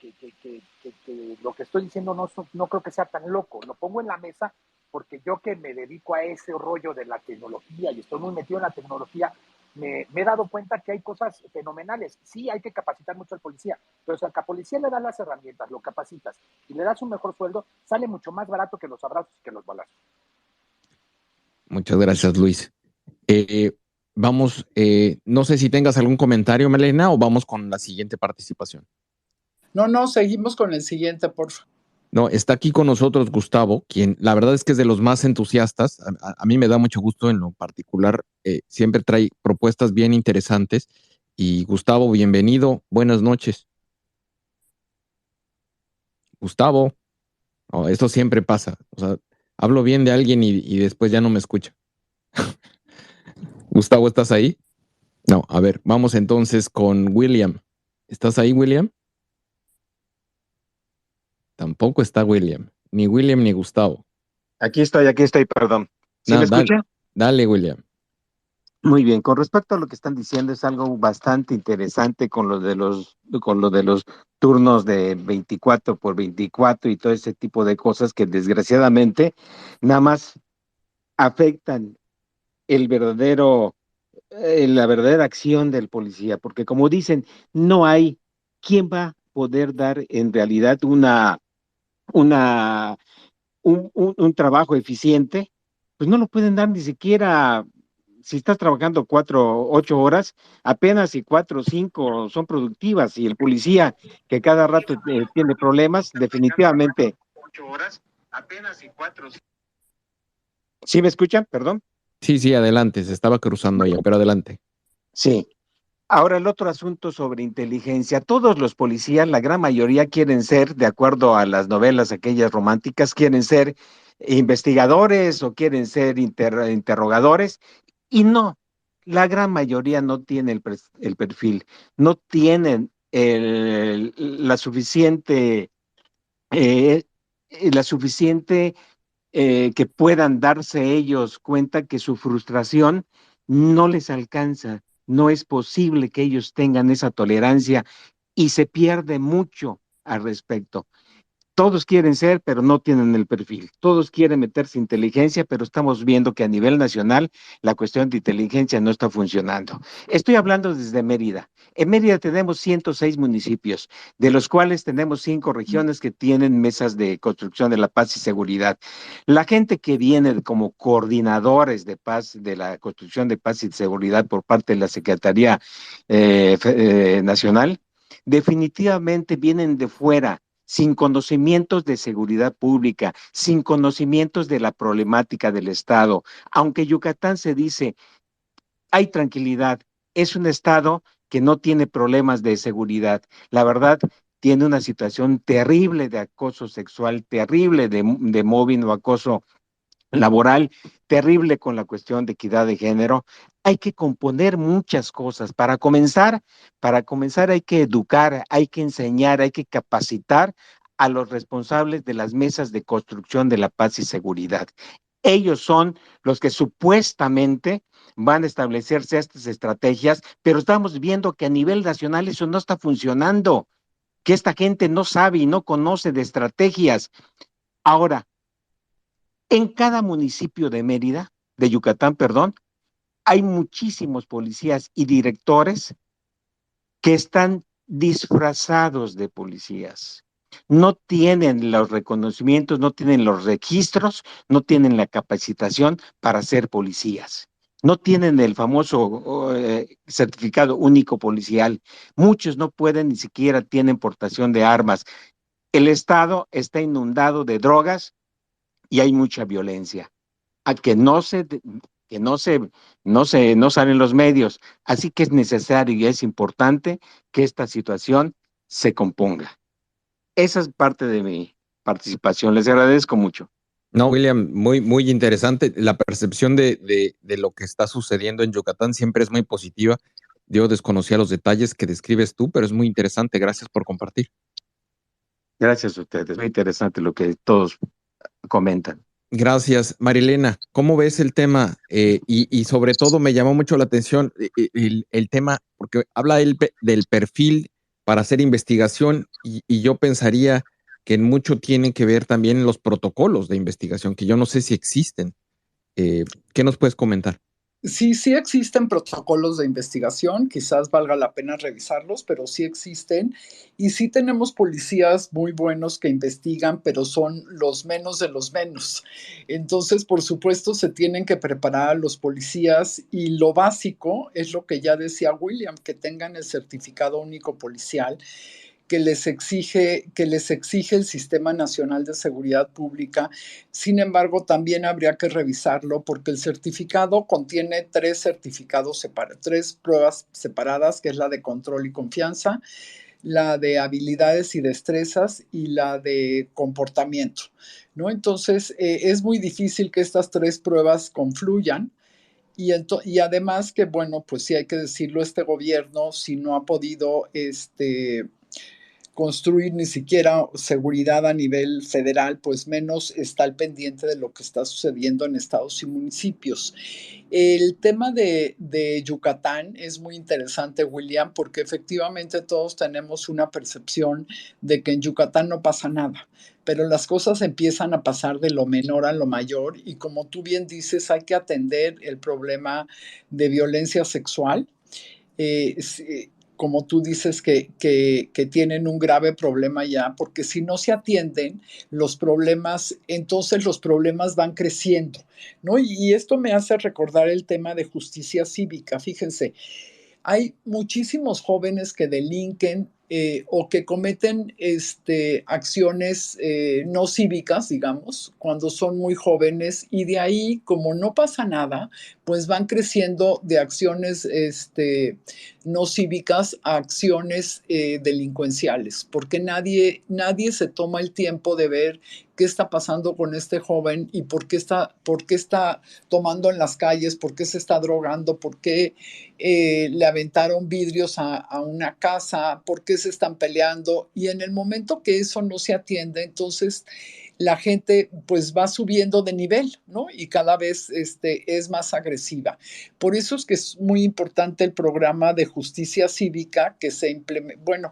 lo que estoy diciendo no creo que sea tan loco. Lo pongo en la mesa porque yo, que me dedico a ese rollo de la tecnología y estoy muy metido en la tecnología, me he dado cuenta que hay cosas fenomenales. Sí, hay que capacitar mucho al policía, pero si al policía le das las herramientas, lo capacitas y le das un mejor sueldo, sale mucho más barato que los abrazos y que los balazos. Muchas gracias, Luis. Vamos, no sé si tengas algún comentario, Melena, o vamos con la siguiente participación. No, seguimos con el siguiente, por favor. No, está aquí con nosotros Gustavo, quien la verdad es que es de los más entusiastas. A mí me da mucho gusto en lo particular. Siempre trae propuestas bien interesantes. Y Gustavo, bienvenido. Buenas noches. Gustavo, esto siempre pasa. O sea, hablo bien de alguien y después ya no me escucha. Gustavo, ¿estás ahí? No, a ver, vamos entonces con William. ¿Estás ahí, William? Tampoco está William. Ni William ni Gustavo. Aquí estoy, perdón. ¿Sí me Dale, escucha? dale, William. Muy bien, con respecto a lo que están diciendo, es algo bastante interesante con lo de los turnos de 24 por 24 y todo ese tipo de cosas que desgraciadamente nada más afectan el la verdadera acción del policía, porque como dicen, no hay quien va a poder dar en realidad una, un trabajo eficiente, pues no lo pueden dar ni siquiera si estás trabajando 8 horas, apenas si 4 o 5 son productivas, y el policía que cada rato tiene problemas, definitivamente. 8 horas, apenas si 4. ¿Sí me escuchan? Perdón. Sí, adelante. Se estaba cruzando ella, pero adelante. Sí. Ahora el otro asunto sobre inteligencia. Todos los policías, la gran mayoría quieren ser, de acuerdo a las novelas aquellas románticas, quieren ser investigadores o quieren ser interrogadores, y no, la gran mayoría no tiene el perfil, no tienen eh, la suficiente que puedan darse ellos cuenta que su frustración no les alcanza, no es posible que ellos tengan esa tolerancia y se pierde mucho al respecto. Todos quieren ser, pero no tienen el perfil. Todos quieren meterse inteligencia, pero estamos viendo que a nivel nacional la cuestión de inteligencia no está funcionando. Estoy hablando desde Mérida. En Mérida tenemos 106 municipios, de los cuales tenemos 5 regiones que tienen mesas de construcción de la paz y seguridad. La gente que viene como coordinadores de paz, de la construcción de paz y seguridad por parte de la Secretaría Nacional, definitivamente vienen de fuera, sin conocimientos de seguridad pública, sin conocimientos de la problemática del Estado. Aunque Yucatán se dice, hay tranquilidad, es un Estado que no tiene problemas de seguridad. La verdad, tiene una situación terrible de acoso sexual, terrible de mobbing o acoso laboral, terrible con la cuestión de equidad de género. Hay que componer muchas cosas. Para comenzar hay que educar, hay que enseñar, hay que capacitar a los responsables de las mesas de construcción de la paz y seguridad. Ellos son los que supuestamente van a establecerse estas estrategias, pero estamos viendo que a nivel nacional eso no está funcionando, que esta gente no sabe y no conoce de estrategias. Ahora, en cada municipio de Mérida, de Yucatán, perdón, hay muchísimos policías y directores que están disfrazados de policías. No tienen los reconocimientos, no tienen los registros, no tienen la capacitación para ser policías. No tienen el famoso certificado único policial. Muchos no pueden, ni siquiera tienen portación de armas. El Estado está inundado de drogas y hay mucha violencia. A que no salen los medios. Así que es necesario y es importante que esta situación se componga. Esa es parte de mi participación. Les agradezco mucho. No, William, muy interesante. La percepción de lo que está sucediendo en Yucatán siempre es muy positiva. Yo desconocía los detalles que describes tú, pero es muy interesante. Gracias por compartir. Gracias a ustedes. Muy interesante lo que todos comentan. Gracias, Marilena. ¿Cómo ves el tema? Y sobre todo me llamó mucho la atención el tema, porque habla del perfil para hacer investigación y yo pensaría que en mucho tienen que ver también los protocolos de investigación, que yo no sé si existen. ¿Qué nos puedes comentar? Sí, sí existen protocolos de investigación, quizás valga la pena revisarlos, pero sí existen. Y sí tenemos policías muy buenos que investigan, pero son los menos de los menos. Entonces, por supuesto, se tienen que preparar a los policías y lo básico es lo que ya decía William, que tengan el certificado único policial que les exige el Sistema Nacional de Seguridad Pública. Sin embargo, también habría que revisarlo porque el certificado contiene tres pruebas separadas, que es la de control y confianza, la de habilidades y destrezas y la de comportamiento, ¿no? Entonces, es muy difícil que estas tres pruebas confluyan. Y además que, bueno, pues sí hay que decirlo, este gobierno, si no ha podido construir ni siquiera seguridad a nivel federal, pues menos está al pendiente de lo que está sucediendo en estados y municipios. El tema de Yucatán es muy interesante, William, porque efectivamente todos tenemos una percepción de que en Yucatán no pasa nada, pero las cosas empiezan a pasar de lo menor a lo mayor y como tú bien dices, hay que atender el problema de violencia sexual. Como tú dices, que tienen un grave problema ya, porque si no se atienden los problemas, entonces los problemas van creciendo, ¿no? Y esto me hace recordar el tema de justicia cívica. Fíjense, hay muchísimos jóvenes que delinquen o que cometen acciones no cívicas, digamos, cuando son muy jóvenes y de ahí, como no pasa nada, pues van creciendo de acciones no cívicas a acciones delincuenciales, porque nadie se toma el tiempo de ver qué está pasando con este joven y por qué está tomando en las calles, por qué se está drogando, por qué le aventaron vidrios a una casa, por qué se están peleando. Y en el momento que eso no se atiende, entonces la gente pues va subiendo de nivel, ¿no? Y cada vez es más agresiva. Por eso es que es muy importante el programa de justicia cívica que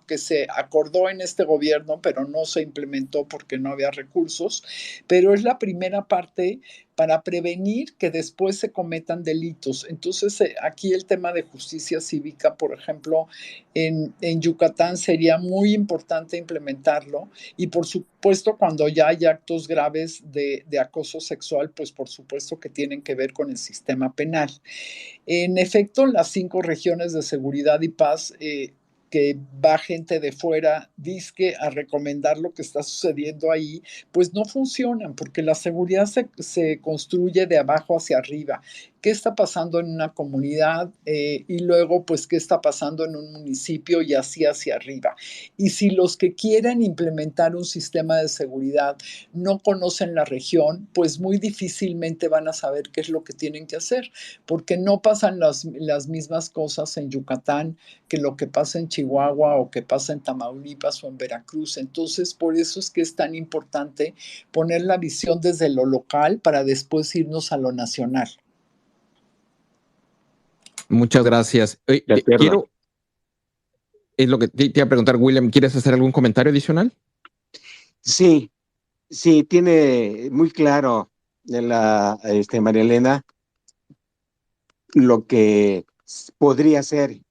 que se acordó en este gobierno, pero no se implementó porque no había recursos, pero es la primera parte para prevenir que después se cometan delitos. Entonces, aquí el tema de justicia cívica, por ejemplo, en Yucatán sería muy importante implementarlo y por supuesto cuando ya hay actos graves de acoso sexual, pues por supuesto que tienen que ver con el sistema penal. En efecto, las 5 regiones de seguridad y paz que va gente de fuera, dizque a recomendar lo que está sucediendo ahí, pues no funcionan, porque la seguridad se construye de abajo hacia arriba. ¿Qué está pasando en una comunidad? Y luego, pues, ¿qué está pasando en un municipio? Y así hacia arriba. Y si los que quieren implementar un sistema de seguridad no conocen la región, pues muy difícilmente van a saber qué es lo que tienen que hacer, porque no pasan las mismas cosas en Yucatán que lo que pasa en Chihuahua o que pasa en Tamaulipas o en Veracruz. Entonces, por eso es que es tan importante poner la visión desde lo local para después irnos a lo nacional. Muchas gracias. Quiero, es lo que te iba a preguntar, William, ¿quieres hacer algún comentario adicional? Sí, tiene muy claro María Elena lo que podría ser,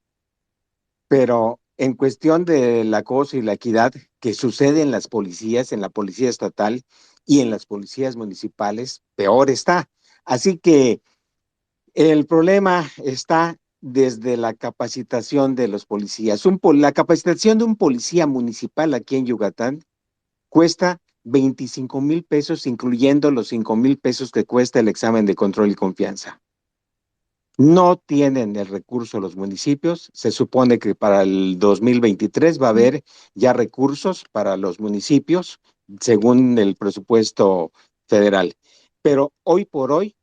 pero en cuestión del acoso y la equidad que sucede en las policías, en la policía estatal y en las policías municipales, peor está. Así que el problema está desde la capacitación de los policías. La capacitación de un policía municipal aquí en Yucatán cuesta 25,000 pesos, incluyendo los 5,000 pesos que cuesta el examen de control y confianza. No tienen el recurso los municipios. Se supone que para el 2023 va a haber ya recursos para los municipios, según el presupuesto federal. Pero hoy por hoy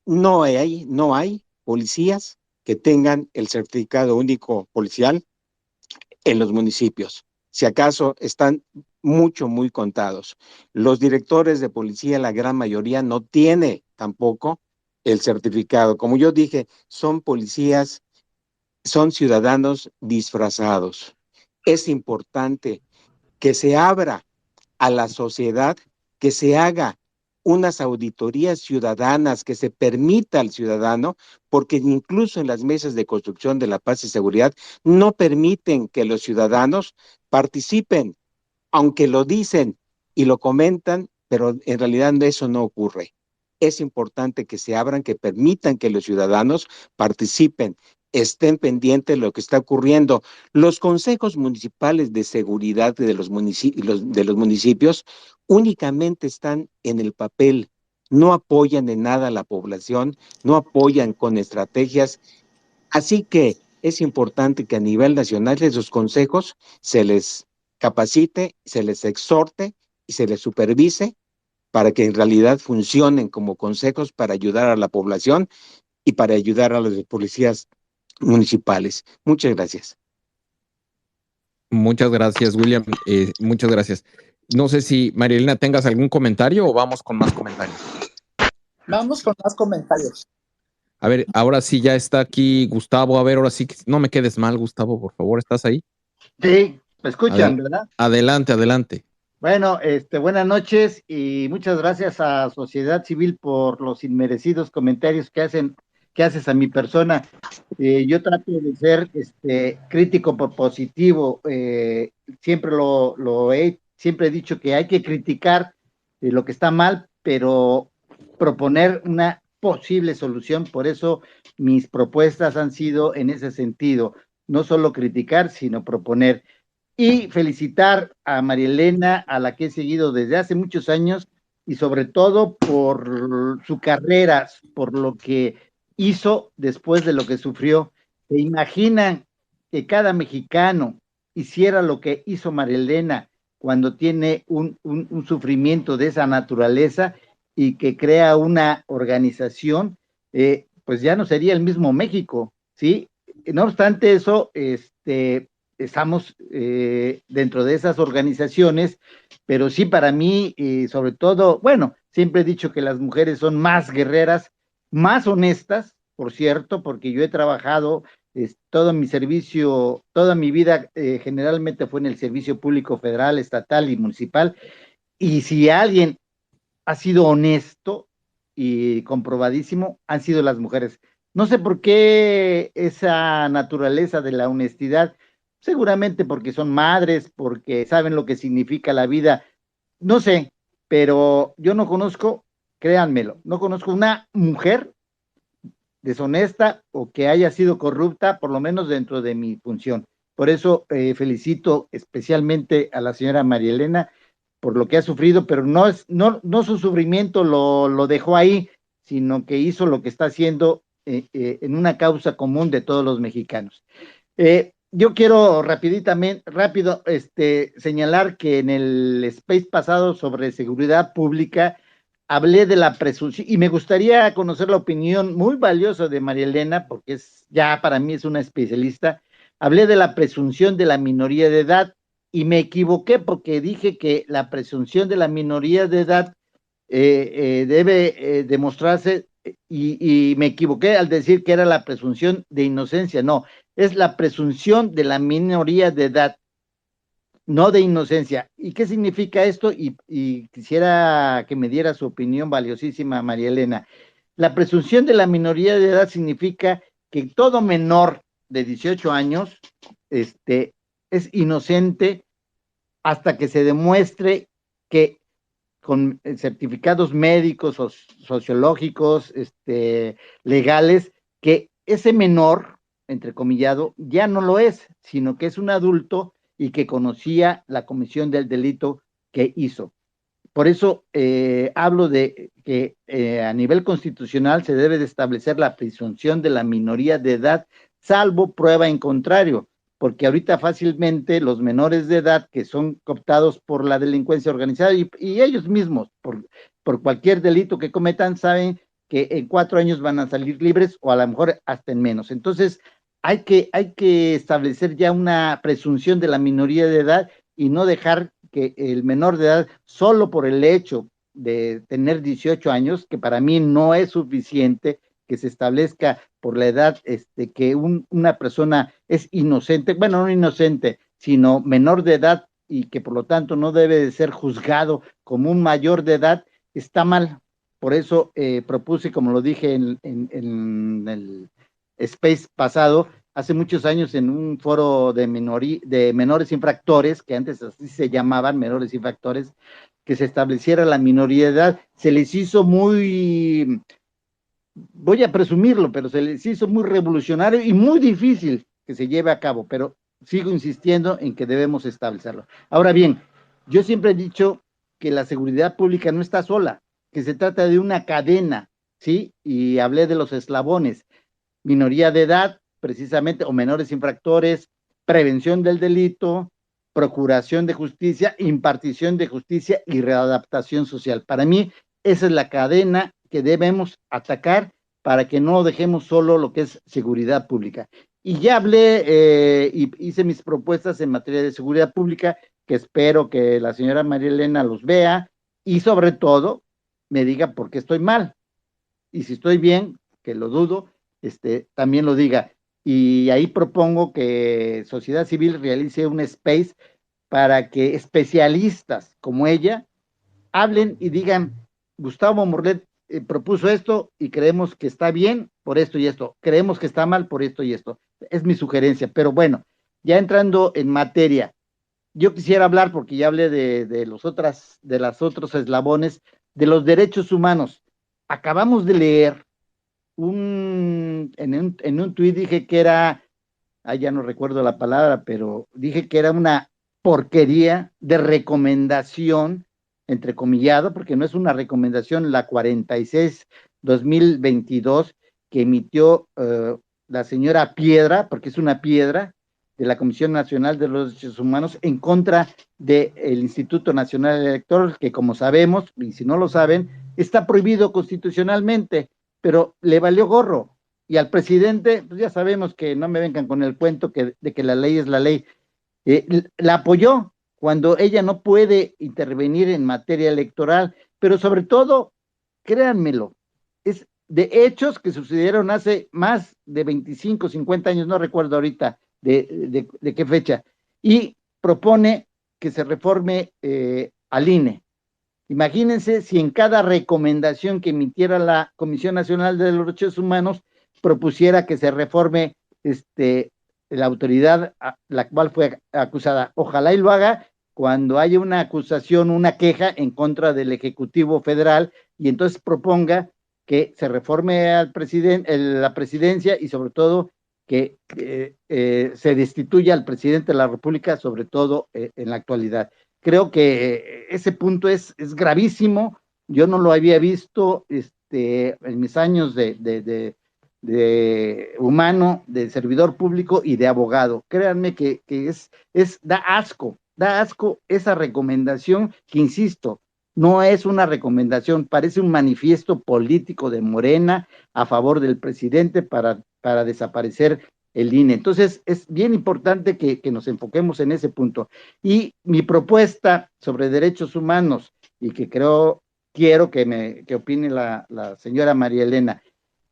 no hay policías que tengan el certificado único policial en los municipios. Si acaso están muy contados. Los directores de policía, la gran mayoría, no tiene tampoco el certificado. Como yo dije, son policías, son ciudadanos disfrazados. Es importante que se abra a la sociedad, que se haga unas auditorías ciudadanas, que se permita al ciudadano, porque incluso en las mesas de construcción de la paz y seguridad no permiten que los ciudadanos participen, aunque lo dicen y lo comentan, pero en realidad eso no ocurre. Es importante que se abran, que permitan que los ciudadanos participen, estén pendientes de lo que está ocurriendo. Los consejos municipales de seguridad de los municipios únicamente están en el papel, no apoyan en nada a la población, no apoyan con estrategias. Así que es importante que a nivel nacional esos consejos se les capacite, se les exhorte y se les supervise para que en realidad funcionen como consejos para ayudar a la población y para ayudar a los policías municipales. Muchas gracias. Muchas gracias, William. Muchas gracias. No sé si, María Elena, tengas algún comentario o vamos con más comentarios. Vamos con más comentarios. A ver, ahora sí ya está aquí Gustavo. A ver, ahora sí, no me quedes mal, Gustavo, por favor. ¿Estás ahí? Sí, me escuchan, ¿verdad? Adelante, adelante. Bueno, buenas noches y muchas gracias a Sociedad Civil por los inmerecidos comentarios que haces a mi persona. Yo trato de ser crítico positivo. Siempre he dicho que hay que criticar lo que está mal, pero proponer una posible solución. Por eso mis propuestas han sido en ese sentido, no solo criticar, sino proponer. Y felicitar a María Elena, a la que he seguido desde hace muchos años, y sobre todo por su carrera, por lo que hizo después de lo que sufrió. ¿Se imaginan que cada mexicano hiciera lo que hizo María Elena cuando tiene un sufrimiento de esa naturaleza y que crea una organización? Pues ya no sería el mismo México, ¿sí? No obstante eso, estamos dentro de esas organizaciones, pero sí para mí, sobre todo, bueno, siempre he dicho que las mujeres son más guerreras, más honestas, por cierto, porque yo he trabajado todo mi servicio, toda mi vida generalmente fue en el servicio público federal, estatal y municipal, y si alguien ha sido honesto y comprobadísimo, han sido las mujeres. No sé por qué esa naturaleza de la honestidad, seguramente porque son madres, porque saben lo que significa la vida, no sé, pero yo no conozco, créanmelo, no conozco una mujer deshonesta o que haya sido corrupta, por lo menos dentro de mi función. Por eso felicito especialmente a la señora María Elena por lo que ha sufrido, pero no su sufrimiento lo dejó ahí, sino que hizo lo que está haciendo en una causa común de todos los mexicanos. Yo quiero rápido señalar que en el space pasado sobre seguridad pública hablé de la presunción y me gustaría conocer la opinión muy valiosa de María Elena, porque ya para mí es una especialista. Hablé de la presunción de la minoría de edad y me equivoqué porque dije que la presunción de la minoría de edad debe demostrarse y me equivoqué al decir que era la presunción de inocencia. No, es la presunción de la minoría de edad, no de inocencia. ¿Y qué significa esto? Y quisiera que me diera su opinión valiosísima, María Elena. La presunción de la minoría de edad significa que todo menor de 18 años es inocente hasta que se demuestre que con certificados médicos o sociológicos, legales, que ese menor, entrecomillado, ya no lo es, sino que es un adulto y que conocía la comisión del delito que hizo. Por eso hablo de que a nivel constitucional se debe de establecer la presunción de la minoría de edad, salvo prueba en contrario, porque ahorita fácilmente los menores de edad que son cooptados por la delincuencia organizada y ellos mismos, por cualquier delito que cometan, saben que en 4 años van a salir libres o a lo mejor hasta en menos. Entonces, hay que establecer ya una presunción de la minoría de edad y no dejar que el menor de edad, solo por el hecho de tener 18 años, que para mí no es suficiente, que se establezca por la edad que una persona es inocente, bueno, no inocente, sino menor de edad y que por lo tanto no debe de ser juzgado como un mayor de edad, está mal. Por eso propuse, como lo dije en el space pasado, hace muchos años en un foro de menores infractores, que antes así se llamaban, menores infractores, que se estableciera la minoría de edad. Se les hizo muy, voy a presumirlo, pero se les hizo muy revolucionario y muy difícil que se lleve a cabo, pero sigo insistiendo en que debemos establecerlo. Ahora bien, yo siempre he dicho que la seguridad pública no está sola, que se trata de una cadena, ¿sí? Y hablé de los eslabones, minoría de edad, precisamente, o menores infractores, prevención del delito, procuración de justicia, impartición de justicia y readaptación social. Para mí, esa es la cadena que debemos atacar para que no dejemos solo lo que es seguridad pública. Y ya hablé y hice mis propuestas en materia de seguridad pública, que espero que la señora María Elena los vea y sobre todo me diga por qué estoy mal. Y si estoy bien, que lo dudo, también lo diga. Y ahí propongo que sociedad civil realice un space para que especialistas como ella hablen y digan, Gustavo Morlet propuso esto y creemos que está bien por esto y esto, creemos que está mal por esto y esto. Es mi sugerencia, pero bueno, ya entrando en materia, yo quisiera hablar, porque ya hablé de los otros eslabones, de los derechos humanos. Acabamos de leer en un tuit dije que era, ya no recuerdo la palabra, pero dije que era una porquería de recomendación, entrecomillado, porque no es una recomendación, la 46/2022 que emitió la señora Piedra, porque es una piedra, de la Comisión Nacional de los Derechos Humanos en contra del Instituto Nacional Electoral, que como sabemos, y si no lo saben, está prohibido constitucionalmente, pero le valió gorro. Y al presidente, pues ya sabemos que no me vengan con el cuento de que la ley es la ley. La apoyó cuando ella no puede intervenir en materia electoral, pero sobre todo, créanmelo, es de hechos que sucedieron hace más de 25, 50 años, no recuerdo ahorita de qué fecha, y propone que se reforme al INE. Imagínense si en cada recomendación que emitiera la Comisión Nacional de los Derechos Humanos propusiera que se reforme la autoridad a la cual fue acusada. Ojalá y lo haga cuando haya una acusación, una queja en contra del Ejecutivo Federal, y entonces proponga que se reforme al presidente, la presidencia, y sobre todo que se destituya al presidente de la República, sobre todo en la actualidad. Creo que ese punto es gravísimo. Yo no lo había visto en mis años de humano, de servidor público y de abogado. Créanme que da asco esa recomendación que, insisto, no es una recomendación, parece un manifiesto político de Morena a favor del presidente para desaparecer el INE. Entonces, es bien importante que nos enfoquemos en ese punto. Y mi propuesta sobre derechos humanos, y que quiero que opine la señora María Elena,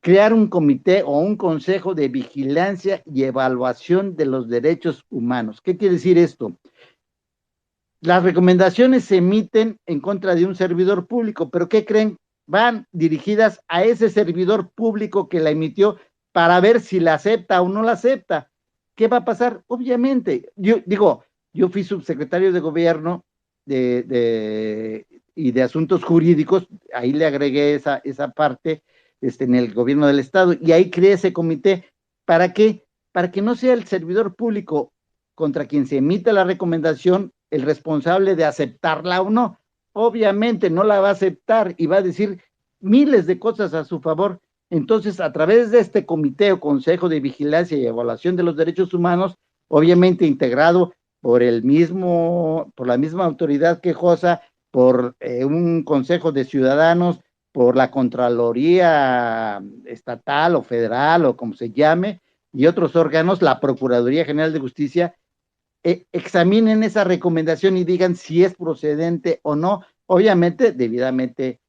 crear un comité o un consejo de vigilancia y evaluación de los derechos humanos. ¿Qué quiere decir esto? Las recomendaciones se emiten en contra de un servidor público, pero ¿qué creen? Van dirigidas a ese servidor público que la emitió para ver si la acepta o no la acepta. ¿Qué va a pasar? Obviamente, yo fui subsecretario de gobierno y de asuntos jurídicos, ahí le agregué esa parte en el gobierno del estado, y ahí creé ese comité. ¿Para qué? Para que no sea el servidor público contra quien se emite la recomendación el responsable de aceptarla o no. Obviamente no la va a aceptar y va a decir miles de cosas a su favor. Entonces, a través de este comité o consejo de vigilancia y evaluación de los derechos humanos, obviamente integrado por la misma autoridad quejosa, por un consejo de ciudadanos, por la Contraloría Estatal o Federal o como se llame, y otros órganos, la Procuraduría General de Justicia, examinen esa recomendación y digan si es procedente o no, obviamente debidamente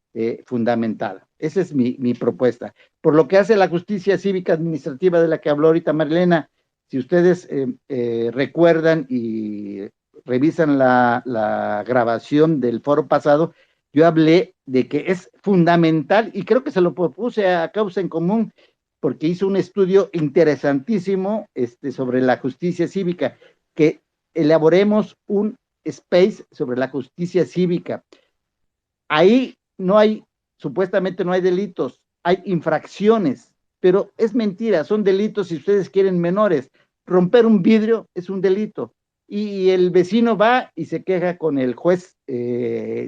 fundamentada. Esa es mi propuesta. Por lo que hace la justicia cívica administrativa de la que habló ahorita Marilena, si ustedes recuerdan y revisan la grabación del foro pasado, yo hablé de que es fundamental, y creo que se lo propuse a Causa en Común, porque hizo un estudio interesantísimo sobre la justicia cívica, que elaboremos un space sobre la justicia cívica. Ahí supuestamente no hay delitos, hay infracciones, pero es mentira, son delitos si ustedes quieren menores. Romper un vidrio es un delito, y el vecino va y se queja con el juez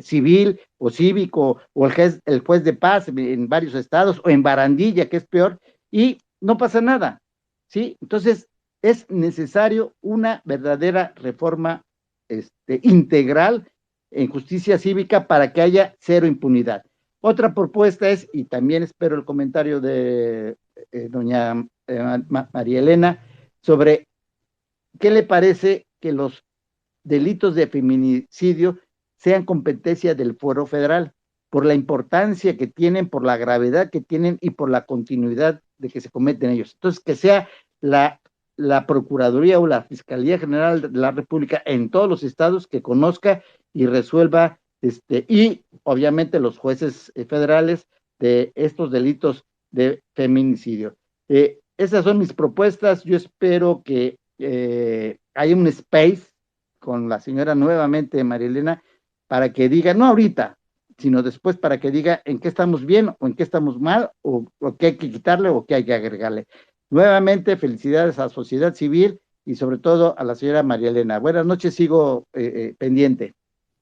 civil o cívico, o el juez de paz en varios estados, o en Barandilla, que es peor, y no pasa nada, ¿sí? Entonces, es necesario una verdadera reforma integral en justicia cívica para que haya cero impunidad. Otra propuesta es, y también espero el comentario de doña María Elena, sobre qué le parece que los delitos de feminicidio sean competencia del Fuero Federal, por la importancia que tienen, por la gravedad que tienen y por la continuidad de que se cometen ellos. Entonces, que sea la Procuraduría o la Fiscalía General de la República en todos los estados que conozca y resuelva, y obviamente los jueces federales de estos delitos de feminicidio. Esas son mis propuestas. Yo espero que haya un space con la señora nuevamente, María Elena, para que diga, no ahorita, sino después para que diga en qué estamos bien o en qué estamos mal, o qué hay que quitarle o qué hay que agregarle. Nuevamente, felicidades a la sociedad civil y sobre todo a la señora María Elena. Buenas noches, sigo pendiente.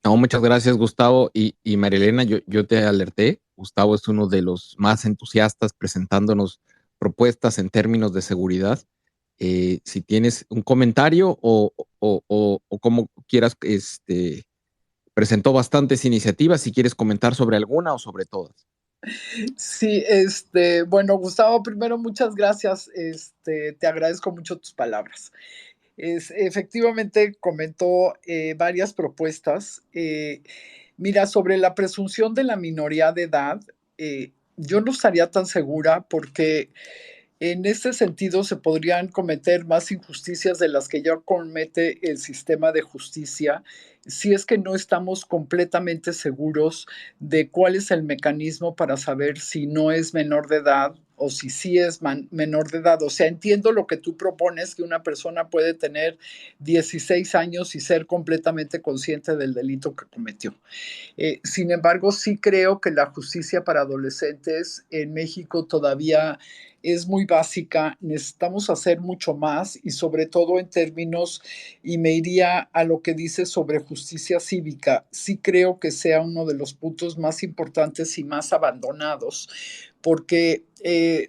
No, muchas gracias, Gustavo. Y María Elena, yo te alerté. Gustavo es uno de los más entusiastas presentándonos propuestas en términos de seguridad. Si tienes un comentario o como quieras, presentó bastantes iniciativas. Si quieres comentar sobre alguna o sobre todas. Sí, bueno, Gustavo, primero muchas gracias. Te agradezco mucho tus palabras. Efectivamente comentó varias propuestas. Mira, sobre la presunción de la minoría de edad, yo no estaría tan segura porque en este sentido se podrían cometer más injusticias de las que ya comete el sistema de justicia si es que no estamos completamente seguros de cuál es el mecanismo para saber si no es menor de edad o si sí es menor de edad. O sea, entiendo lo que tú propones, que una persona puede tener 16 años y ser completamente consciente del delito que cometió. Sin embargo, sí creo que la justicia para adolescentes en México todavía es muy básica. Necesitamos hacer mucho más y sobre todo en términos, y me iría a lo que dice sobre justicia cívica. Sí creo que sea uno de los puntos más importantes y más abandonados, porque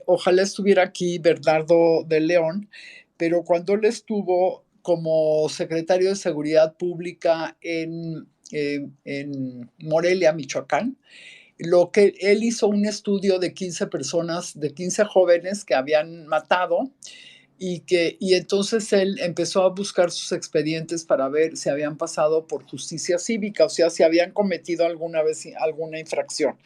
ojalá estuviera aquí Bernardo de León, pero cuando él estuvo como secretario de Seguridad Pública en Morelia, Michoacán, lo que él hizo un estudio de 15 personas, de 15 jóvenes que habían matado y entonces él empezó a buscar sus expedientes para ver si habían pasado por justicia cívica, o sea, si habían cometido alguna vez alguna infracción.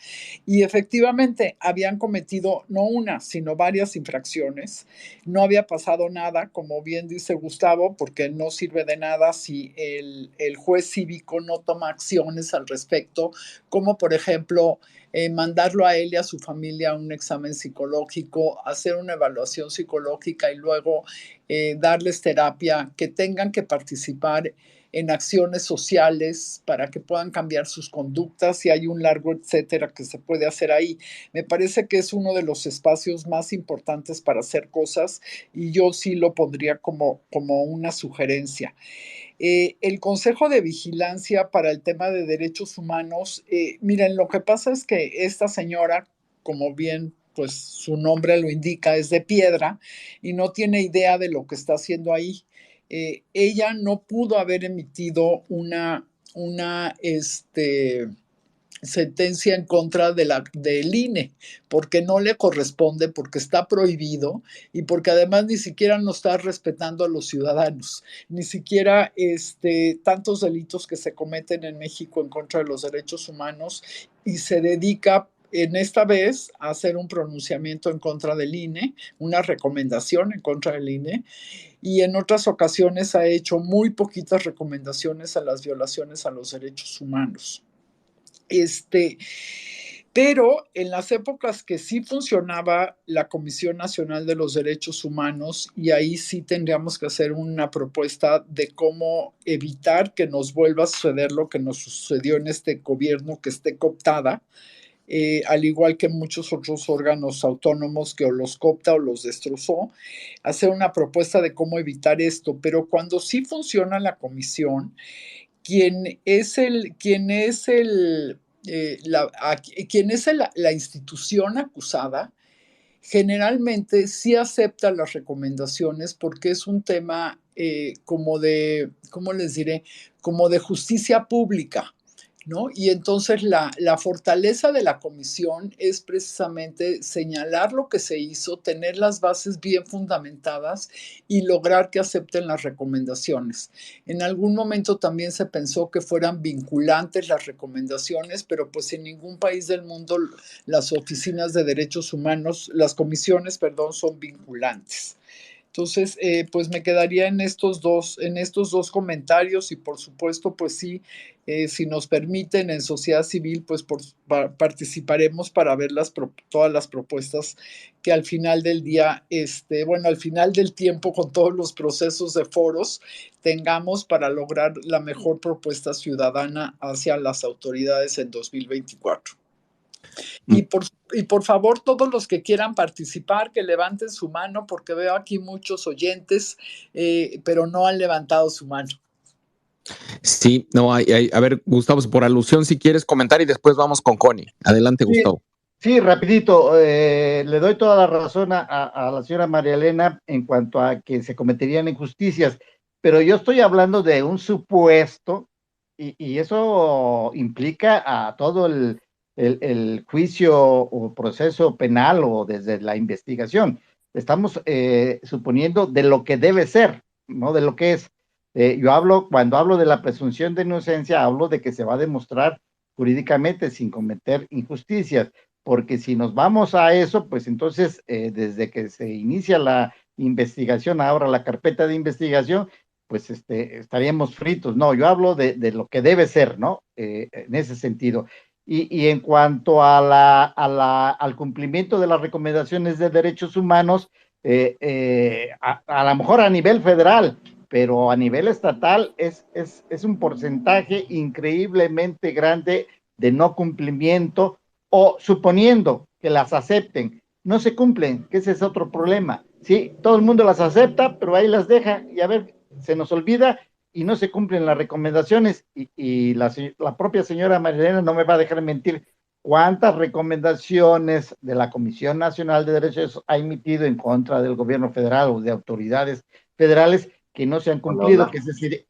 Y efectivamente habían cometido no una, sino varias infracciones. No había pasado nada, como bien dice Gustavo, porque no sirve de nada si el juez cívico no toma acciones al respecto, como por ejemplo mandarlo a él y a su familia a un examen psicológico, hacer una evaluación psicológica y luego darles terapia, que tengan que participar en acciones sociales para que puedan cambiar sus conductas y hay un largo etcétera que se puede hacer ahí. Me parece que es uno de los espacios más importantes para hacer cosas y yo sí lo pondría como una sugerencia. El Consejo de Vigilancia para el tema de derechos humanos, miren, lo que pasa es que esta señora, como bien pues su nombre lo indica, es de piedra y no tiene idea de lo que está haciendo ahí. Ella no pudo haber emitido una sentencia en contra del INE, porque no le corresponde, porque está prohibido y porque además ni siquiera no está respetando a los ciudadanos, ni siquiera tantos delitos que se cometen en México en contra de los derechos humanos y se dedica en esta vez a hacer un pronunciamiento en contra del INE, una recomendación en contra del INE, y en otras ocasiones ha hecho muy poquitas recomendaciones a las violaciones a los derechos humanos. Pero en las épocas que sí funcionaba la Comisión Nacional de los Derechos Humanos, y ahí sí tendríamos que hacer una propuesta de cómo evitar que nos vuelva a suceder lo que nos sucedió en este gobierno, que esté cooptada, al igual que muchos otros órganos autónomos que o los coopta o los destrozó, hacer una propuesta de cómo evitar esto. Pero cuando sí funciona la comisión, quien es la institución acusada, generalmente sí acepta las recomendaciones porque es un tema como de, ¿cómo les diré? Como de justicia pública. ¿no? Y entonces la fortaleza de la comisión es precisamente señalar lo que se hizo, tener las bases bien fundamentadas y lograr que acepten las recomendaciones. En algún momento también se pensó que fueran vinculantes las recomendaciones, pero pues en ningún país del mundo las oficinas de derechos humanos, las comisiones, perdón, son vinculantes. Entonces, pues me quedaría en estos dos comentarios y por supuesto, pues sí, si nos permiten en sociedad civil, pues participaremos para ver todas las propuestas que al final del día, al final del tiempo con todos los procesos de foros tengamos para lograr la mejor propuesta ciudadana hacia las autoridades en 2024. Y por favor, todos los que quieran participar, que levanten su mano, porque veo aquí muchos oyentes, pero no han levantado su mano. Sí, no, a ver, Gustavo, por alusión, si quieres comentar y después vamos con Connie. Adelante, Sí, Gustavo. Sí, rapidito, le doy toda la razón a la señora María Elena en cuanto a que se cometerían injusticias, pero yo estoy hablando de un supuesto y eso implica a todo el juicio o proceso penal o desde la investigación. Estamos suponiendo de lo que debe ser, no de lo que es. Cuando hablo de la presunción de inocencia, hablo de que se va a demostrar jurídicamente sin cometer injusticias, porque si nos vamos a eso, pues entonces desde que se inicia la investigación, ahora la carpeta de investigación, pues estaríamos fritos. No, yo hablo de lo que debe ser, ¿no? En ese sentido. Y en cuanto al cumplimiento de las recomendaciones de derechos humanos, a lo mejor a nivel federal, pero a nivel estatal es un porcentaje increíblemente grande de no cumplimiento, o suponiendo que las acepten, no se cumplen, que ese es otro problema. Sí, todo el mundo las acepta, pero ahí las deja y a ver, se nos olvida y no se cumplen las recomendaciones y la propia señora Marilena no me va a dejar mentir. ¿Cuántas recomendaciones de la Comisión Nacional de Derechos ha emitido en contra del gobierno federal o de autoridades federales que no se han cumplido? Que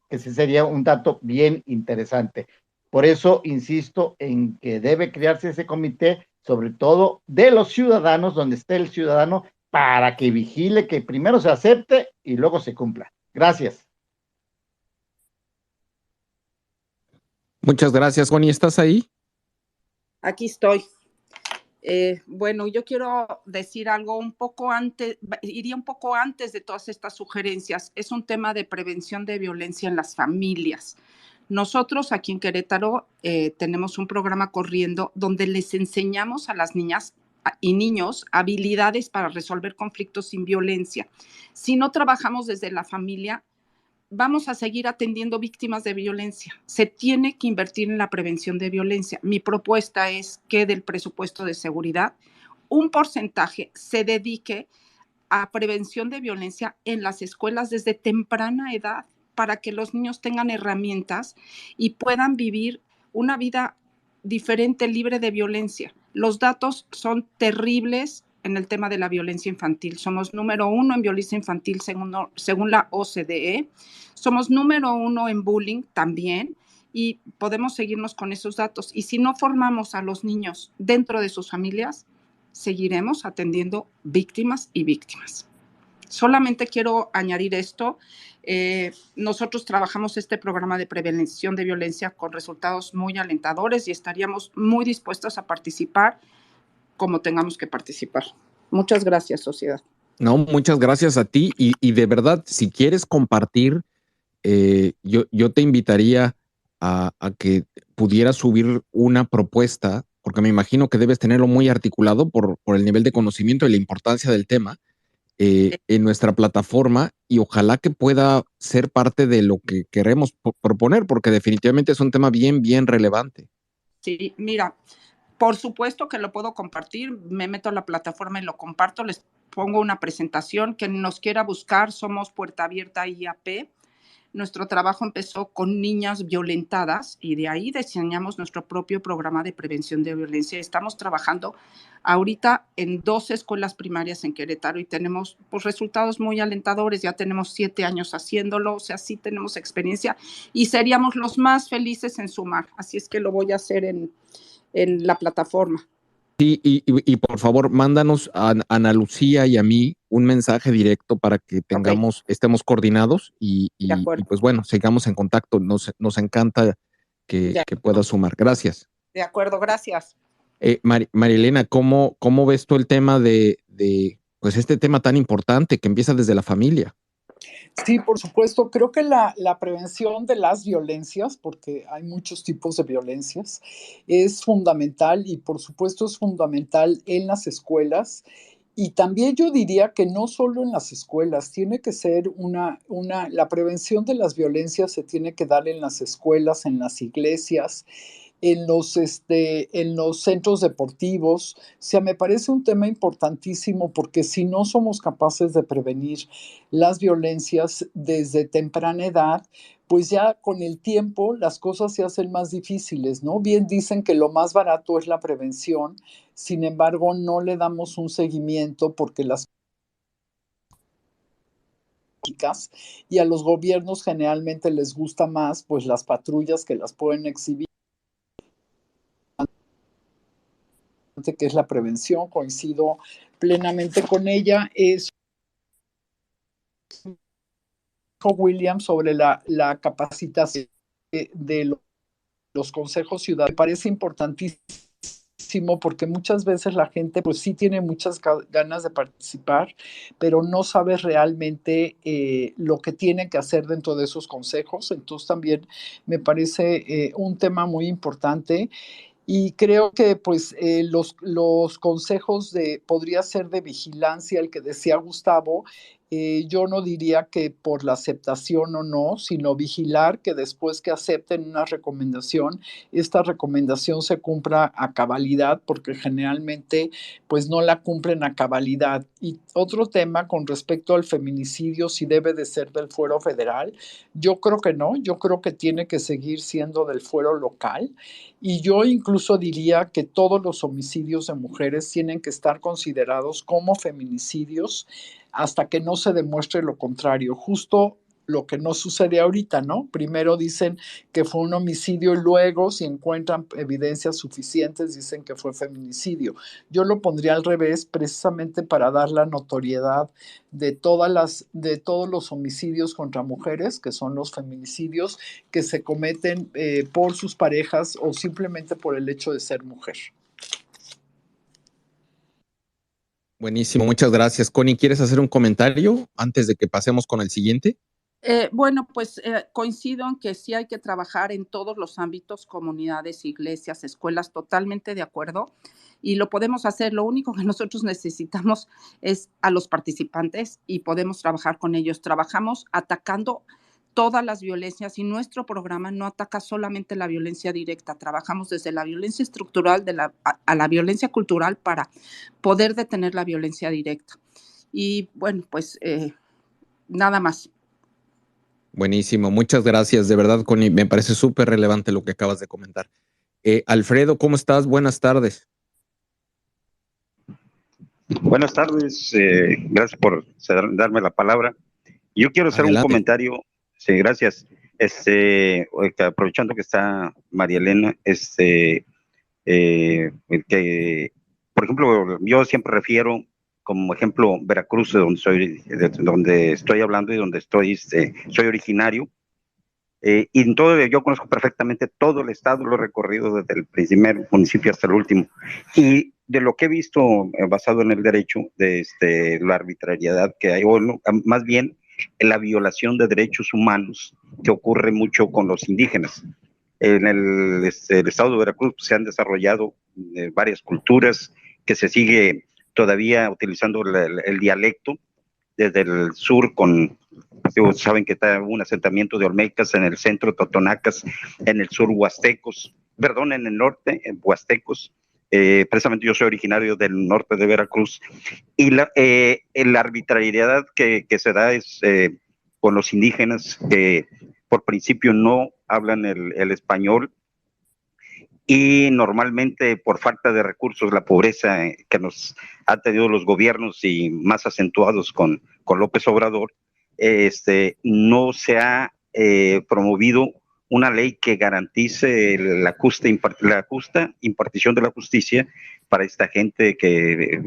ese sería un dato bien interesante. Por eso insisto en que debe crearse ese comité, sobre todo de los ciudadanos, donde esté el ciudadano, para que vigile que primero se acepte y luego se cumpla. Gracias. Muchas gracias, Connie. ¿Estás ahí? Aquí estoy. Bueno, yo quiero decir algo iría un poco antes de todas estas sugerencias. Es un tema de prevención de violencia en las familias. Nosotros aquí en Querétaro tenemos un programa corriendo donde les enseñamos a las niñas y niños habilidades para resolver conflictos sin violencia. Si no trabajamos desde la familia, vamos a seguir atendiendo víctimas de violencia. Se tiene que invertir en la prevención de violencia. Mi propuesta es que del presupuesto de seguridad, un porcentaje se dedique a prevención de violencia en las escuelas desde temprana edad, para que los niños tengan herramientas y puedan vivir una vida diferente, libre de violencia. Los datos son terribles en el tema de la violencia infantil. Somos número 1 en violencia infantil según la OCDE. Somos número 1 en bullying también y podemos seguirnos con esos datos. Y si no formamos a los niños dentro de sus familias, seguiremos atendiendo víctimas y víctimas. Solamente quiero añadir esto. Nosotros trabajamos este programa de prevención de violencia con resultados muy alentadores y estaríamos muy dispuestos a participar como tengamos que participar. Muchas gracias, sociedad. No, muchas gracias a ti y de verdad, si quieres compartir, yo te invitaría a que pudieras subir una propuesta, porque me imagino que debes tenerlo muy articulado por el nivel de conocimiento y la importancia del tema en nuestra plataforma y ojalá que pueda ser parte de lo que queremos proponer, porque definitivamente es un tema bien, bien relevante. Sí, mira, por supuesto que lo puedo compartir, me meto a la plataforma y lo comparto, les pongo una presentación, que nos quiera buscar, somos Puerta Abierta IAP, nuestro trabajo empezó con niñas violentadas y de ahí diseñamos nuestro propio programa de prevención de violencia. Estamos trabajando ahorita en 2 escuelas primarias en Querétaro y tenemos pues, resultados muy alentadores. Ya tenemos 7 años haciéndolo, o sea, sí tenemos experiencia y seríamos los más felices en sumar. Así es que lo voy a hacer en la plataforma. Sí, y por favor, mándanos a Ana Lucía y a mí un mensaje directo para que tengamos, estemos coordinados y pues bueno, sigamos en contacto. Nos encanta que puedas sumar. Gracias. De acuerdo, gracias. María Elena, ¿cómo ves tú el tema de pues este tema tan importante que empieza desde la familia? Sí, por supuesto. Creo que la prevención de las violencias, porque hay muchos tipos de violencias, es fundamental y por supuesto es fundamental en las escuelas. Y también yo diría que no solo en las escuelas, tiene que ser la prevención de las violencias se tiene que dar en las escuelas, en las iglesias, en los centros deportivos. O sea, me parece un tema importantísimo porque si no somos capaces de prevenir las violencias desde temprana edad, pues ya con el tiempo las cosas se hacen más difíciles, ¿no? Bien dicen que lo más barato es la prevención, sin embargo, no le damos un seguimiento porque y a los gobiernos generalmente les gusta más pues las patrullas que las pueden exhibir, que es la prevención, coincido plenamente con ella. Es William sobre la capacitación de los consejos ciudadanos. Me parece importantísimo porque muchas veces la gente pues sí tiene muchas ganas de participar, pero no sabe realmente lo que tiene que hacer dentro de esos consejos. Entonces también me parece un tema muy importante. Y creo que pues los consejos podría ser de vigilancia, el que decía Gustavo, yo no diría que por la aceptación o no, sino vigilar que después que acepten una recomendación, esta recomendación se cumpla a cabalidad, porque generalmente pues no la cumplen a cabalidad. Y otro tema con respecto al feminicidio, si debe de ser del fuero federal, yo creo que no, yo creo que tiene que seguir siendo del fuero local. Y yo incluso diría que todos los homicidios de mujeres tienen que estar considerados como feminicidios hasta que no se demuestre lo contrario. Justo lo que no sucede ahorita, ¿no? Primero dicen que fue un homicidio y luego, si encuentran evidencias suficientes, dicen que fue feminicidio. Yo lo pondría al revés, precisamente para dar la notoriedad de todos los homicidios contra mujeres, que son los feminicidios, que se cometen por sus parejas o simplemente por el hecho de ser mujer. Buenísimo, muchas gracias. Connie, ¿quieres hacer un comentario antes de que pasemos con el siguiente? Bueno, pues coincido en que sí hay que trabajar en todos los ámbitos, comunidades, iglesias, escuelas, totalmente de acuerdo. Y lo podemos hacer, lo único que nosotros necesitamos es a los participantes y podemos trabajar con ellos. Trabajamos atacando todas las violencias y nuestro programa no ataca solamente la violencia directa, trabajamos desde la violencia estructural a la violencia cultural para poder detener la violencia directa. Y bueno, pues nada más. Buenísimo, muchas gracias, de verdad, Connie, me parece súper relevante lo que acabas de comentar. Alfredo, ¿cómo estás? Buenas tardes. Buenas tardes, gracias por darme la palabra. Yo quiero hacer un comentario, sí, gracias. Aprovechando que está María Elena, que, por ejemplo, yo siempre refiero como ejemplo Veracruz, de donde estoy hablando y donde soy originario, y en todo, yo conozco perfectamente todo el estado, lo he recorrido desde el primer municipio hasta el último, y de lo que he visto basado en el derecho, de la arbitrariedad que hay, o no, más bien la violación de derechos humanos que ocurre mucho con los indígenas. En el estado de Veracruz se han desarrollado varias culturas que se sigue todavía utilizando el dialecto, desde el sur saben que está un asentamiento de olmecas en el centro, totonacas, en el sur huastecos, perdón, en el norte, huastecos. Precisamente yo soy originario del norte de Veracruz, y la arbitrariedad que se da es con los indígenas, por principio no hablan el español, y normalmente por falta de recursos, la pobreza que nos han tenido los gobiernos y más acentuados con López Obrador, no se ha promovido una ley que garantice la justa impartición de la justicia para esta gente que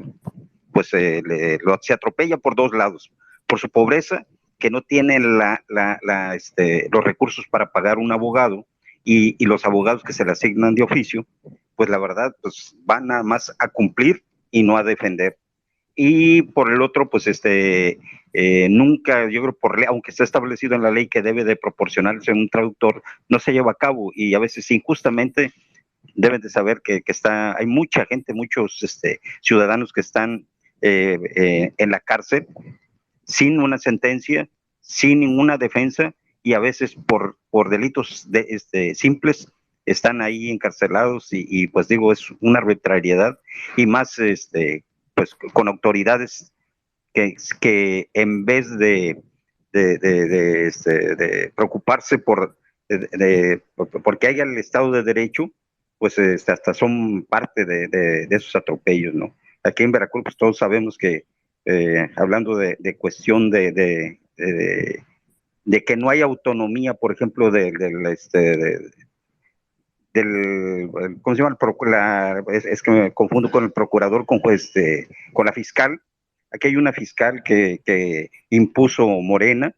pues se atropella por dos lados, por su pobreza, que no tienen los recursos para pagar un abogado, y los abogados que se le asignan de oficio, pues la verdad, pues van nada más a cumplir y no a defender. Y por el otro, pues nunca, yo creo, aunque está establecido en la ley que debe de proporcionarse un traductor, no se lleva a cabo, y a veces injustamente deben de saber que hay mucha gente, muchos ciudadanos que están en la cárcel sin una sentencia, sin ninguna defensa, y a veces por delitos simples están ahí encarcelados, y pues digo, es una arbitrariedad, y más pues con autoridades que en vez de preocuparse porque haya el Estado de Derecho, pues hasta son parte de esos atropellos, ¿no? Aquí en Veracruz, pues todos sabemos que hablando de cuestión de que no hay autonomía, por ejemplo, ¿cómo se llama? Es que me confundo con el procurador, con la fiscal. Aquí hay una fiscal que impuso Morena,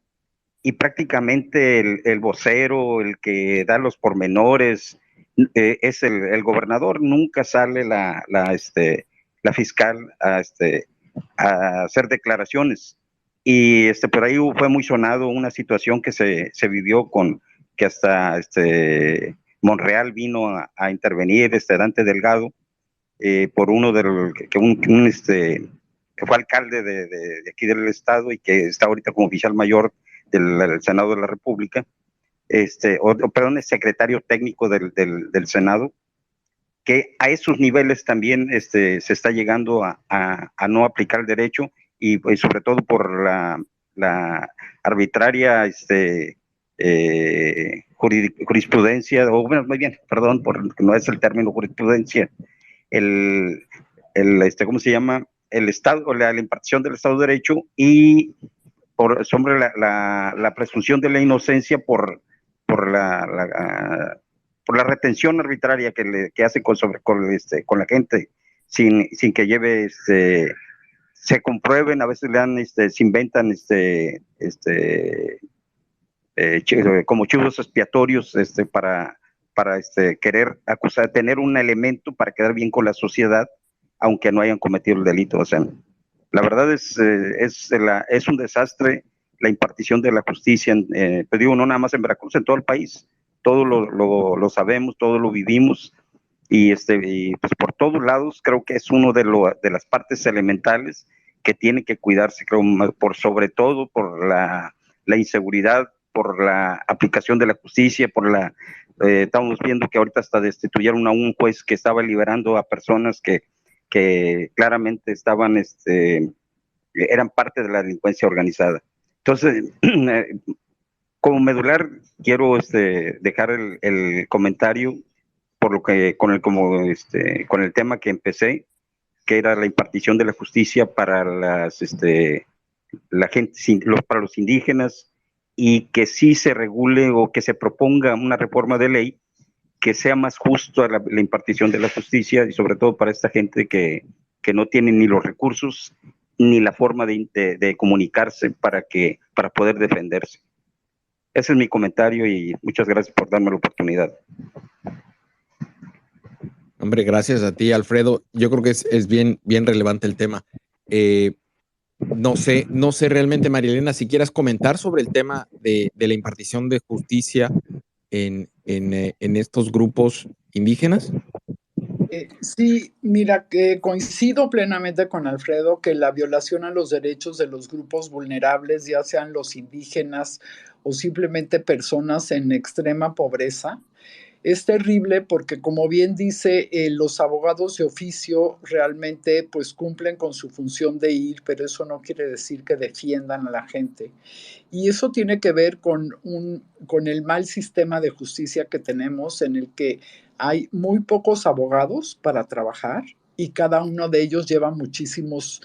y prácticamente el vocero, el que da los pormenores, es el gobernador. Nunca sale la fiscal a hacer declaraciones. Y por ahí fue muy sonado una situación que se vivió que hasta Monreal vino a intervenir, Dante Delgado, por uno que fue alcalde de aquí del estado, y que está ahorita como oficial mayor del Senado de la República, perdón, es secretario técnico del Senado, que a esos niveles también se está llegando a no aplicar el derecho, y sobre todo por la arbitraria jurisprudencia, o bueno, muy bien, perdón, porque no es el término jurisprudencia, ¿cómo se llama? El Estado, la impartición del Estado de Derecho, y sobre la presunción de la inocencia por la retención arbitraria que hace con la gente, sin que lleve, se comprueben, a veces se inventan como chivos expiatorios, para querer acusar, tener un elemento para quedar bien con la sociedad, aunque no hayan cometido el delito. O sea, la verdad es un desastre la impartición de la justicia, pues digo, no nada más en Veracruz, en todo el país. Todo lo sabemos, todo lo vivimos, y pues por todos lados creo que es uno de las partes elementales que tiene que cuidarse, creo, sobre todo por la inseguridad, por la aplicación de la justicia, estamos viendo que ahorita hasta destituyeron a un juez que estaba liberando a personas que claramente eran parte de la delincuencia organizada. Entonces, como medular, quiero dejar el comentario por lo que con el tema que empecé, que era la impartición de la justicia para la gente, para los indígenas, y que sí se regule o que se proponga una reforma de ley que sea más justo la impartición de la justicia, y sobre todo para esta gente que no tiene ni los recursos ni la forma de comunicarse para poder defenderse. Ese es mi comentario, y muchas gracias por darme la oportunidad. Hombre, gracias a ti, Alfredo. Yo creo que es bien relevante el tema. No sé realmente, María Elena, si quieras comentar sobre el tema de la impartición de justicia en estos grupos indígenas. Sí, mira, que coincido plenamente con Alfredo que la violación a los derechos de los grupos vulnerables, ya sean los indígenas o simplemente personas en extrema pobreza, Es terrible porque, como bien dice, los abogados de oficio realmente pues cumplen con su función de ir, pero eso no quiere decir que defiendan a la gente. Y eso tiene que ver con el mal sistema de justicia que tenemos, en el que hay muy pocos abogados para trabajar y cada uno de ellos lleva muchísimos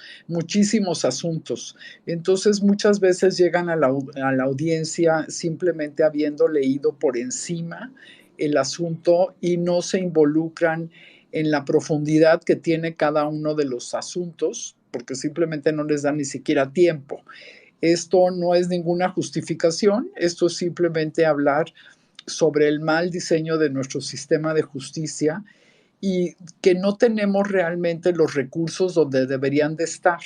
asuntos. Entonces, muchas veces llegan a la audiencia simplemente habiendo leído por encima el asunto y no se involucran en la profundidad que tiene cada uno de los asuntos, porque simplemente no les da ni siquiera tiempo. Esto no es ninguna justificación, esto es simplemente hablar sobre el mal diseño de nuestro sistema de justicia y que no tenemos realmente los recursos donde deberían de estar,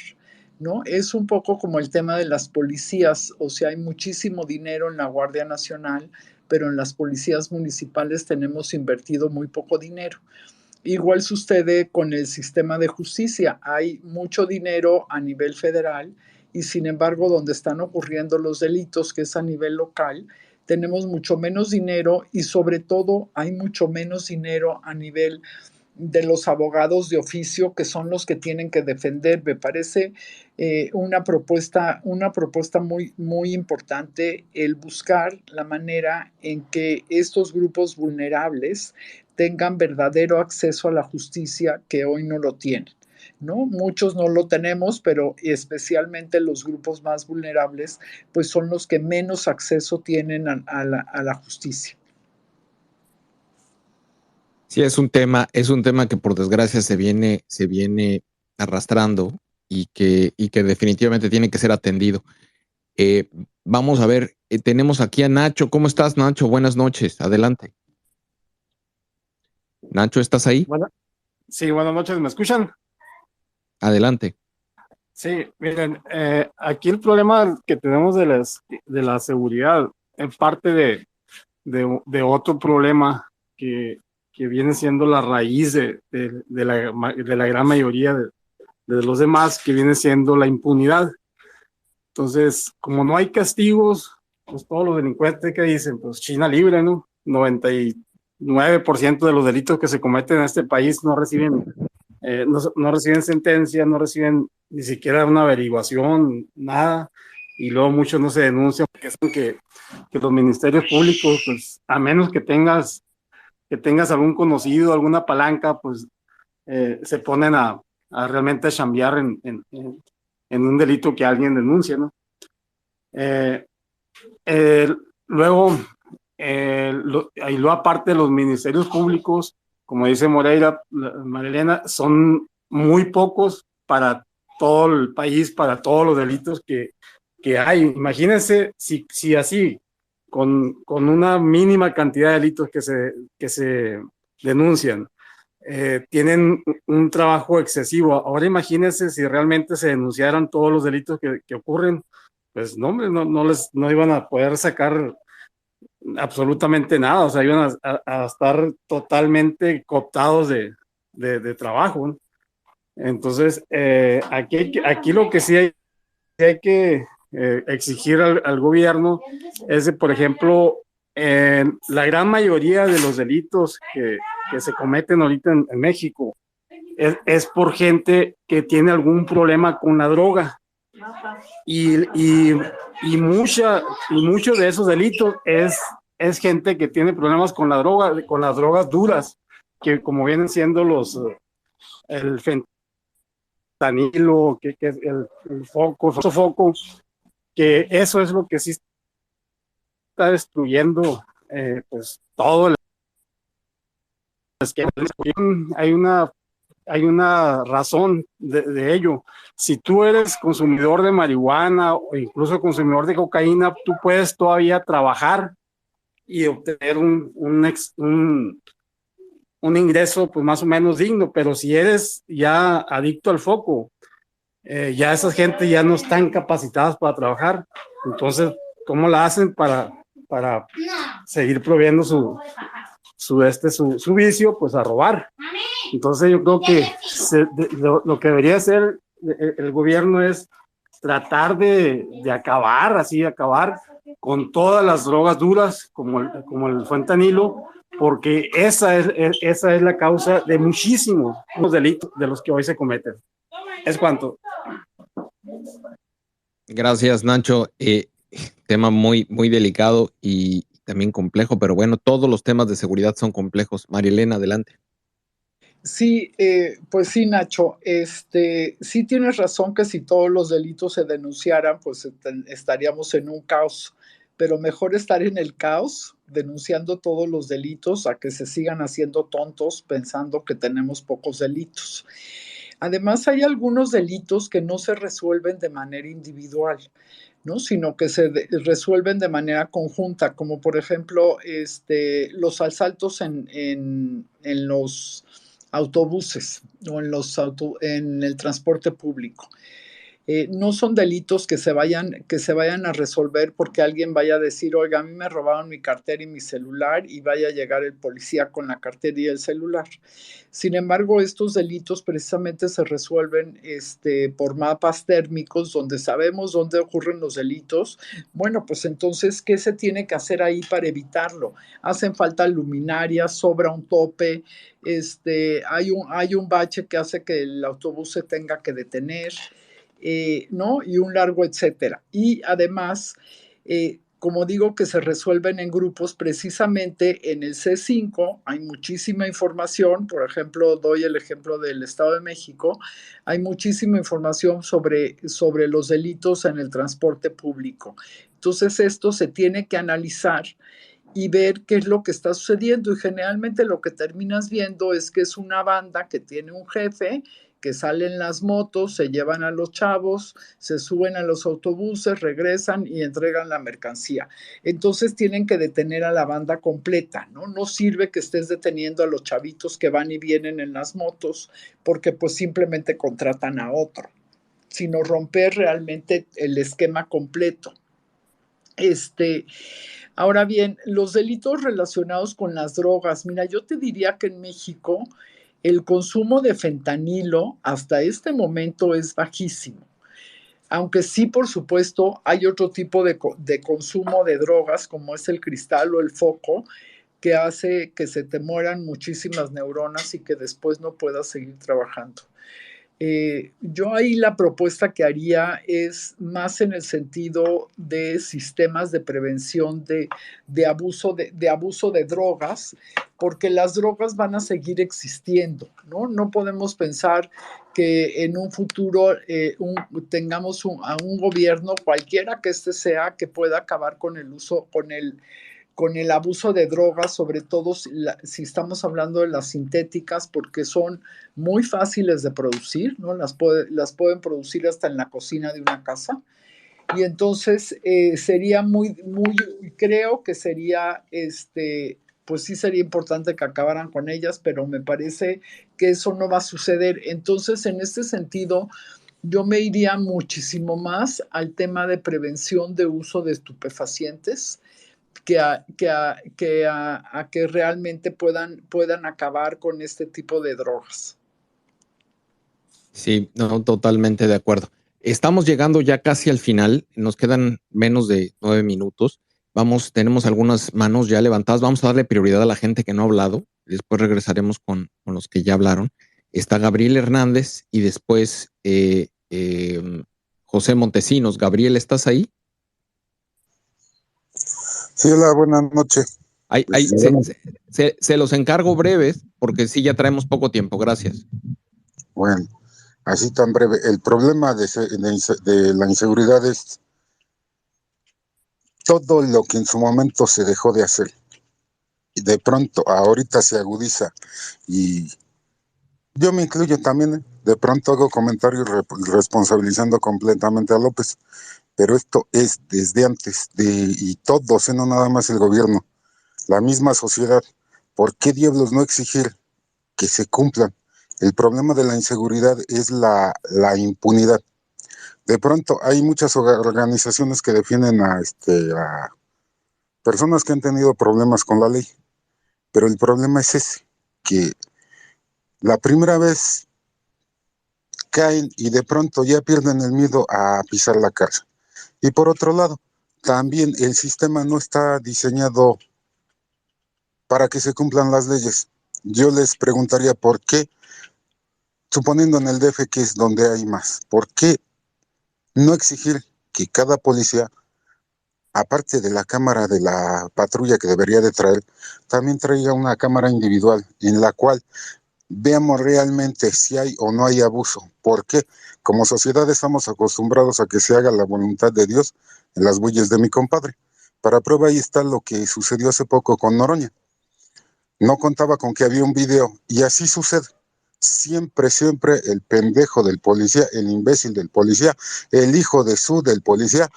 ¿no? Es un poco como el tema de las policías, o sea, hay muchísimo dinero en la Guardia Nacional, pero en las policías municipales tenemos invertido muy poco dinero. Igual sucede con el sistema de justicia, hay mucho dinero a nivel federal y sin embargo donde están ocurriendo los delitos, que es a nivel local, tenemos mucho menos dinero y sobre todo hay mucho menos dinero a nivel de los abogados de oficio, que son los que tienen que defender. Me parece una propuesta muy, muy importante el buscar la manera en que estos grupos vulnerables tengan verdadero acceso a la justicia que hoy no lo tienen, ¿no? Muchos no lo tenemos, pero especialmente los grupos más vulnerables, pues son los que menos acceso tienen a la justicia. Sí, es un tema que por desgracia se viene arrastrando y que definitivamente tiene que ser atendido. Vamos a ver, tenemos aquí a Nacho. ¿Cómo estás, Nacho? Buenas noches, adelante. Nacho, ¿estás ahí? Sí, buenas noches, ¿me escuchan? Adelante. Sí, miren, aquí el problema que tenemos de la seguridad es parte de otro problema que viene siendo la raíz de la gran mayoría de los demás, que viene siendo la impunidad. Entonces, como no hay castigos, pues todos los delincuentes que dicen, pues China libre, ¿no? 99% de los delitos que se cometen en este país no reciben sentencia, no reciben ni siquiera una averiguación, nada, y luego muchos no se denuncian porque saben que los ministerios públicos, pues a menos que tengas algún conocido, alguna palanca, pues se ponen a realmente chambear en un delito que alguien denuncia, ¿no? Luego, aparte de los ministerios públicos, como dice María Elena, son muy pocos para todo el país, para todos los delitos que hay. Imagínense si así, con una mínima cantidad de delitos que se denuncian, tienen un trabajo excesivo. Ahora imagínense si realmente se denunciaran todos los delitos que ocurren, pues no, hombre, no iban a poder sacar absolutamente nada, o sea, iban a estar totalmente cooptados de trabajo, ¿no? Entonces, aquí lo que sí hay que exigir al gobierno es de, por ejemplo, la gran mayoría de los delitos que se cometen ahorita en México es por gente que tiene algún problema con la droga. Y muchos de esos delitos es gente que tiene problemas con la droga, con las drogas duras, que como vienen siendo el fentanilo, que es el foco, que eso es lo que sí está destruyendo pues todo el esquema. Hay una razón de ello. Si tú eres consumidor de marihuana o incluso consumidor de cocaína, tú puedes todavía trabajar y obtener un ingreso pues más o menos digno, pero si eres ya adicto al foco, ya esa gente ya no están capacitadas para trabajar. Entonces, ¿cómo la hacen para seguir proveyendo su vicio? Pues a robar. Entonces yo creo que lo que debería hacer el gobierno es tratar de acabar con todas las drogas duras como el fentanilo, porque esa es la causa de muchísimos delitos de los que hoy se cometen. Es cuanto. Gracias, Nacho. Tema muy, muy delicado y también complejo, pero bueno, todos los temas de seguridad son complejos. María Elena, adelante. Sí, pues sí, Nacho, sí tienes razón que si todos los delitos se denunciaran, pues estaríamos en un caos, pero mejor estar en el caos denunciando todos los delitos a que se sigan haciendo tontos pensando que tenemos pocos delitos. Además, hay algunos delitos que no se resuelven de manera individual, ¿no? Sino que se resuelven de manera conjunta, como por ejemplo los asaltos en los autobuses o en el transporte público. No son delitos que se vayan a resolver porque alguien vaya a decir, oiga, a mí me robaron mi cartera y mi celular, y vaya a llegar el policía con la cartera y el celular. Sin embargo, estos delitos precisamente se resuelven por mapas térmicos donde sabemos dónde ocurren los delitos. Bueno, pues entonces, ¿qué se tiene que hacer ahí para evitarlo? Hacen falta luminarias, sobra un tope, hay un bache que hace que el autobús se tenga que detener. ¿No? Y un largo etcétera. Y además, como digo, que se resuelven en grupos, precisamente en el C5 hay muchísima información. Por ejemplo, doy el ejemplo del Estado de México, hay muchísima información sobre los delitos en el transporte público. Entonces, esto se tiene que analizar y ver qué es lo que está sucediendo, y generalmente lo que terminas viendo es que es una banda que tiene un jefe, que salen las motos, se llevan a los chavos, se suben a los autobuses, regresan y entregan la mercancía. Entonces tienen que detener a la banda completa, ¿no? No sirve que estés deteniendo a los chavitos que van y vienen en las motos, porque pues simplemente contratan a otro, sino romper realmente el esquema completo. Ahora bien, los delitos relacionados con las drogas. Mira, yo te diría que en México el consumo de fentanilo hasta este momento es bajísimo. Aunque sí, por supuesto, hay otro tipo de consumo de drogas, como es el cristal o el foco, que hace que se te mueran muchísimas neuronas y que después no puedas seguir trabajando. Yo ahí la propuesta que haría es más en el sentido de sistemas de prevención de abuso de drogas, porque las drogas van a seguir existiendo, ¿no? No podemos pensar que en un futuro tengamos a un gobierno, cualquiera que sea, que pueda acabar con el uso, con el abuso de drogas, sobre todo si estamos hablando de las sintéticas, porque son muy fáciles de producir, ¿no? Las pueden producir hasta en la cocina de una casa. Y entonces sería creo que sería, pues sí sería importante que acabaran con ellas, pero me parece que eso no va a suceder. Entonces, en este sentido, yo me iría muchísimo más al tema de prevención de uso de estupefacientes, que realmente puedan acabar con este tipo de drogas. Sí, no, totalmente de acuerdo. Estamos llegando ya casi al final, nos quedan menos de 9 minutos. Tenemos algunas manos ya levantadas, vamos a darle prioridad a la gente que no ha hablado, después regresaremos con los que ya hablaron. Está Gabriel Hernández y después José Montesinos. Gabriel, ¿estás ahí? Sí, hola, buenas noches. Se los encargo breves, porque sí, ya traemos poco tiempo. Gracias. Bueno, así tan breve. El problema de la inseguridad es todo lo que en su momento se dejó de hacer. Y de pronto, ahorita se agudiza. Y yo me incluyo también. De pronto hago comentarios responsabilizando completamente a López. Pero esto es desde antes y todos, no nada más el gobierno, la misma sociedad. ¿Por qué diablos no exigir que se cumplan? El problema de la inseguridad es la impunidad. De pronto hay muchas organizaciones que defienden a personas que han tenido problemas con la ley, pero el problema es ese, que la primera vez caen y de pronto ya pierden el miedo a pisar la cárcel. Y por otro lado, también el sistema no está diseñado para que se cumplan las leyes. Yo les preguntaría por qué, suponiendo en el DF que es donde hay más, ¿por qué no exigir que cada policía, aparte de la cámara de la patrulla que debería de traer, también traiga una cámara individual en la cual veamos realmente si hay o no hay abuso? Porque como sociedad estamos acostumbrados a que se haga la voluntad de Dios en las bueyes de mi compadre. Para prueba ahí está lo que sucedió hace poco con Noroña. No contaba con que había un video y así sucede. Siempre el pendejo del policía, el imbécil del policía, el hijo del policía,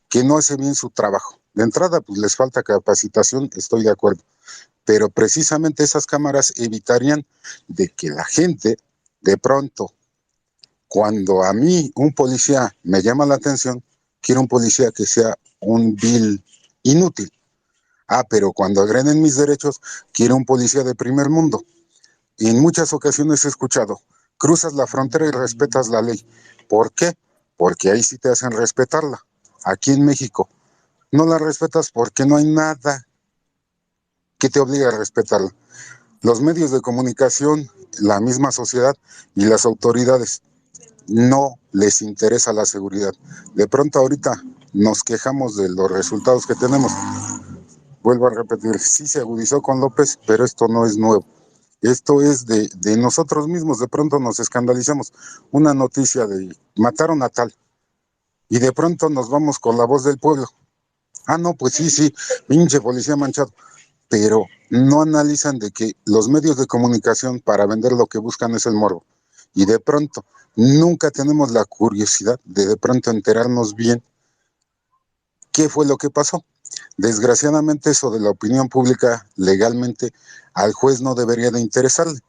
que no hace bien su trabajo. De entrada, pues les falta capacitación, estoy de acuerdo. Pero precisamente esas cámaras evitarían de que la gente, de pronto, cuando a mí un policía me llama la atención, quiero un policía que sea un vil inútil. Pero cuando agreden mis derechos, quiero un policía de primer mundo. Y en muchas ocasiones he escuchado, cruzas la frontera y respetas la ley. ¿Por qué? Porque ahí sí te hacen respetarla. Aquí en México no la respetas porque no hay nada que te obligue a respetarla. Los medios de comunicación, la misma sociedad y las autoridades no les interesa la seguridad. De pronto ahorita nos quejamos de los resultados que tenemos. Vuelvo a repetir, sí se agudizó con López, pero esto no es nuevo. Esto es de nosotros mismos. De pronto nos escandalizamos. Una noticia de mataron a tal y de pronto nos vamos con la voz del pueblo. No, pues sí, pinche policía manchado. Pero no analizan de que los medios de comunicación para vender lo que buscan es el morbo. Y de pronto nunca tenemos la curiosidad de pronto enterarnos bien qué fue lo que pasó. Desgraciadamente eso de la opinión pública legalmente al juez no debería de interesarle,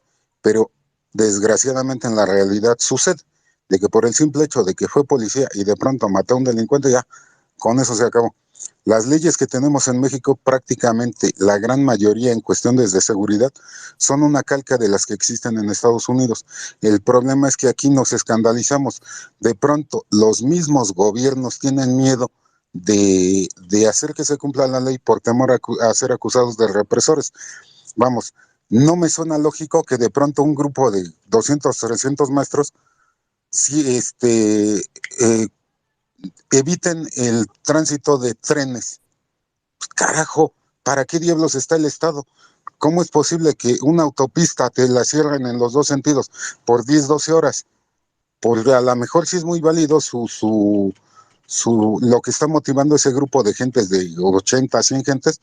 pero desgraciadamente en la realidad sucede, de que por el simple hecho de que fue policía y de pronto mató a un delincuente, ya, con eso se acabó. Las leyes que tenemos en México, prácticamente la gran mayoría en cuestiones de seguridad, son una calca de las que existen en Estados Unidos. El problema es que aquí nos escandalizamos. De pronto, los mismos gobiernos tienen miedo de hacer que se cumpla la ley por temor a ser acusados de represores. Vamos, no me suena lógico que de pronto un grupo de 200, 300 maestros eviten el tránsito de trenes. Pues, carajo, ¿para qué diablos está el Estado? ¿Cómo es posible que una autopista te la cierren en los dos sentidos por 10, 12 horas? Porque a lo mejor sí es muy válido lo que está motivando ese grupo de gentes de 80, 100 gentes,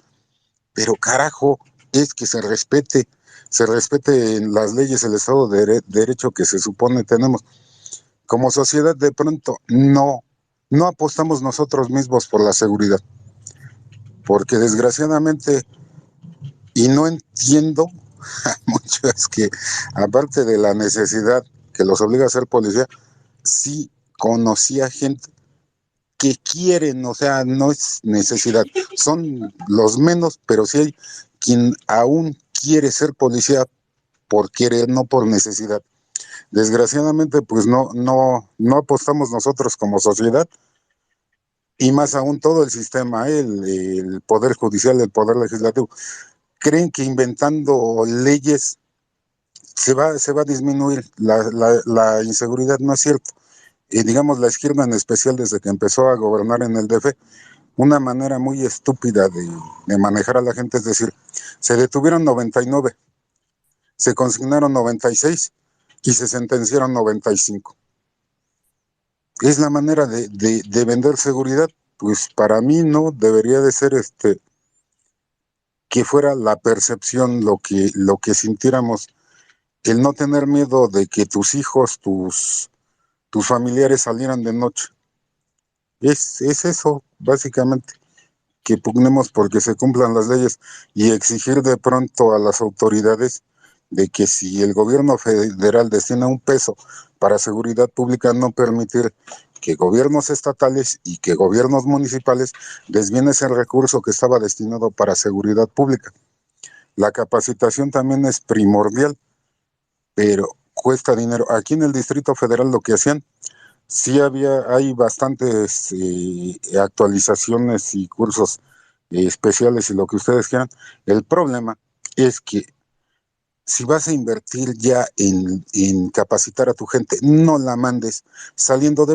pero carajo, es que se respete en las leyes el Estado de Derecho que se supone tenemos. Como sociedad de pronto no apostamos nosotros mismos por la seguridad, porque desgraciadamente, y no entiendo mucho, es que aparte de la necesidad que los obliga a ser policía, sí conocía gente que quieren, o sea, no es necesidad, son los menos, pero sí hay quien aún quiere ser policía por querer, no por necesidad. Desgraciadamente, pues no apostamos nosotros como sociedad, y más aún todo el sistema, el Poder Judicial, el Poder Legislativo, creen que inventando leyes se va a disminuir la inseguridad. No es cierto. Digamos, la izquierda en especial, desde que empezó a gobernar en el DF, una manera muy estúpida de manejar a la gente, es decir, se detuvieron 99, se consignaron 96 y se sentenciaron 95. Es la manera de vender seguridad. Pues para mí no debería de ser que fuera la percepción lo que sintiéramos, el no tener miedo de que tus hijos, tus familiares salieran de noche. Es eso, básicamente, que pugnemos porque se cumplan las leyes y exigir de pronto a las autoridades de que si el gobierno federal destina un peso para seguridad pública, no permitir que gobiernos estatales y que gobiernos municipales desvíen ese recurso que estaba destinado para seguridad pública. La capacitación también es primordial, pero cuesta dinero. Aquí en el Distrito Federal lo que hacían, sí hay bastantes actualizaciones y cursos especiales y lo que ustedes quieran. El problema es que si vas a invertir ya en capacitar a tu gente, no la mandes saliendo de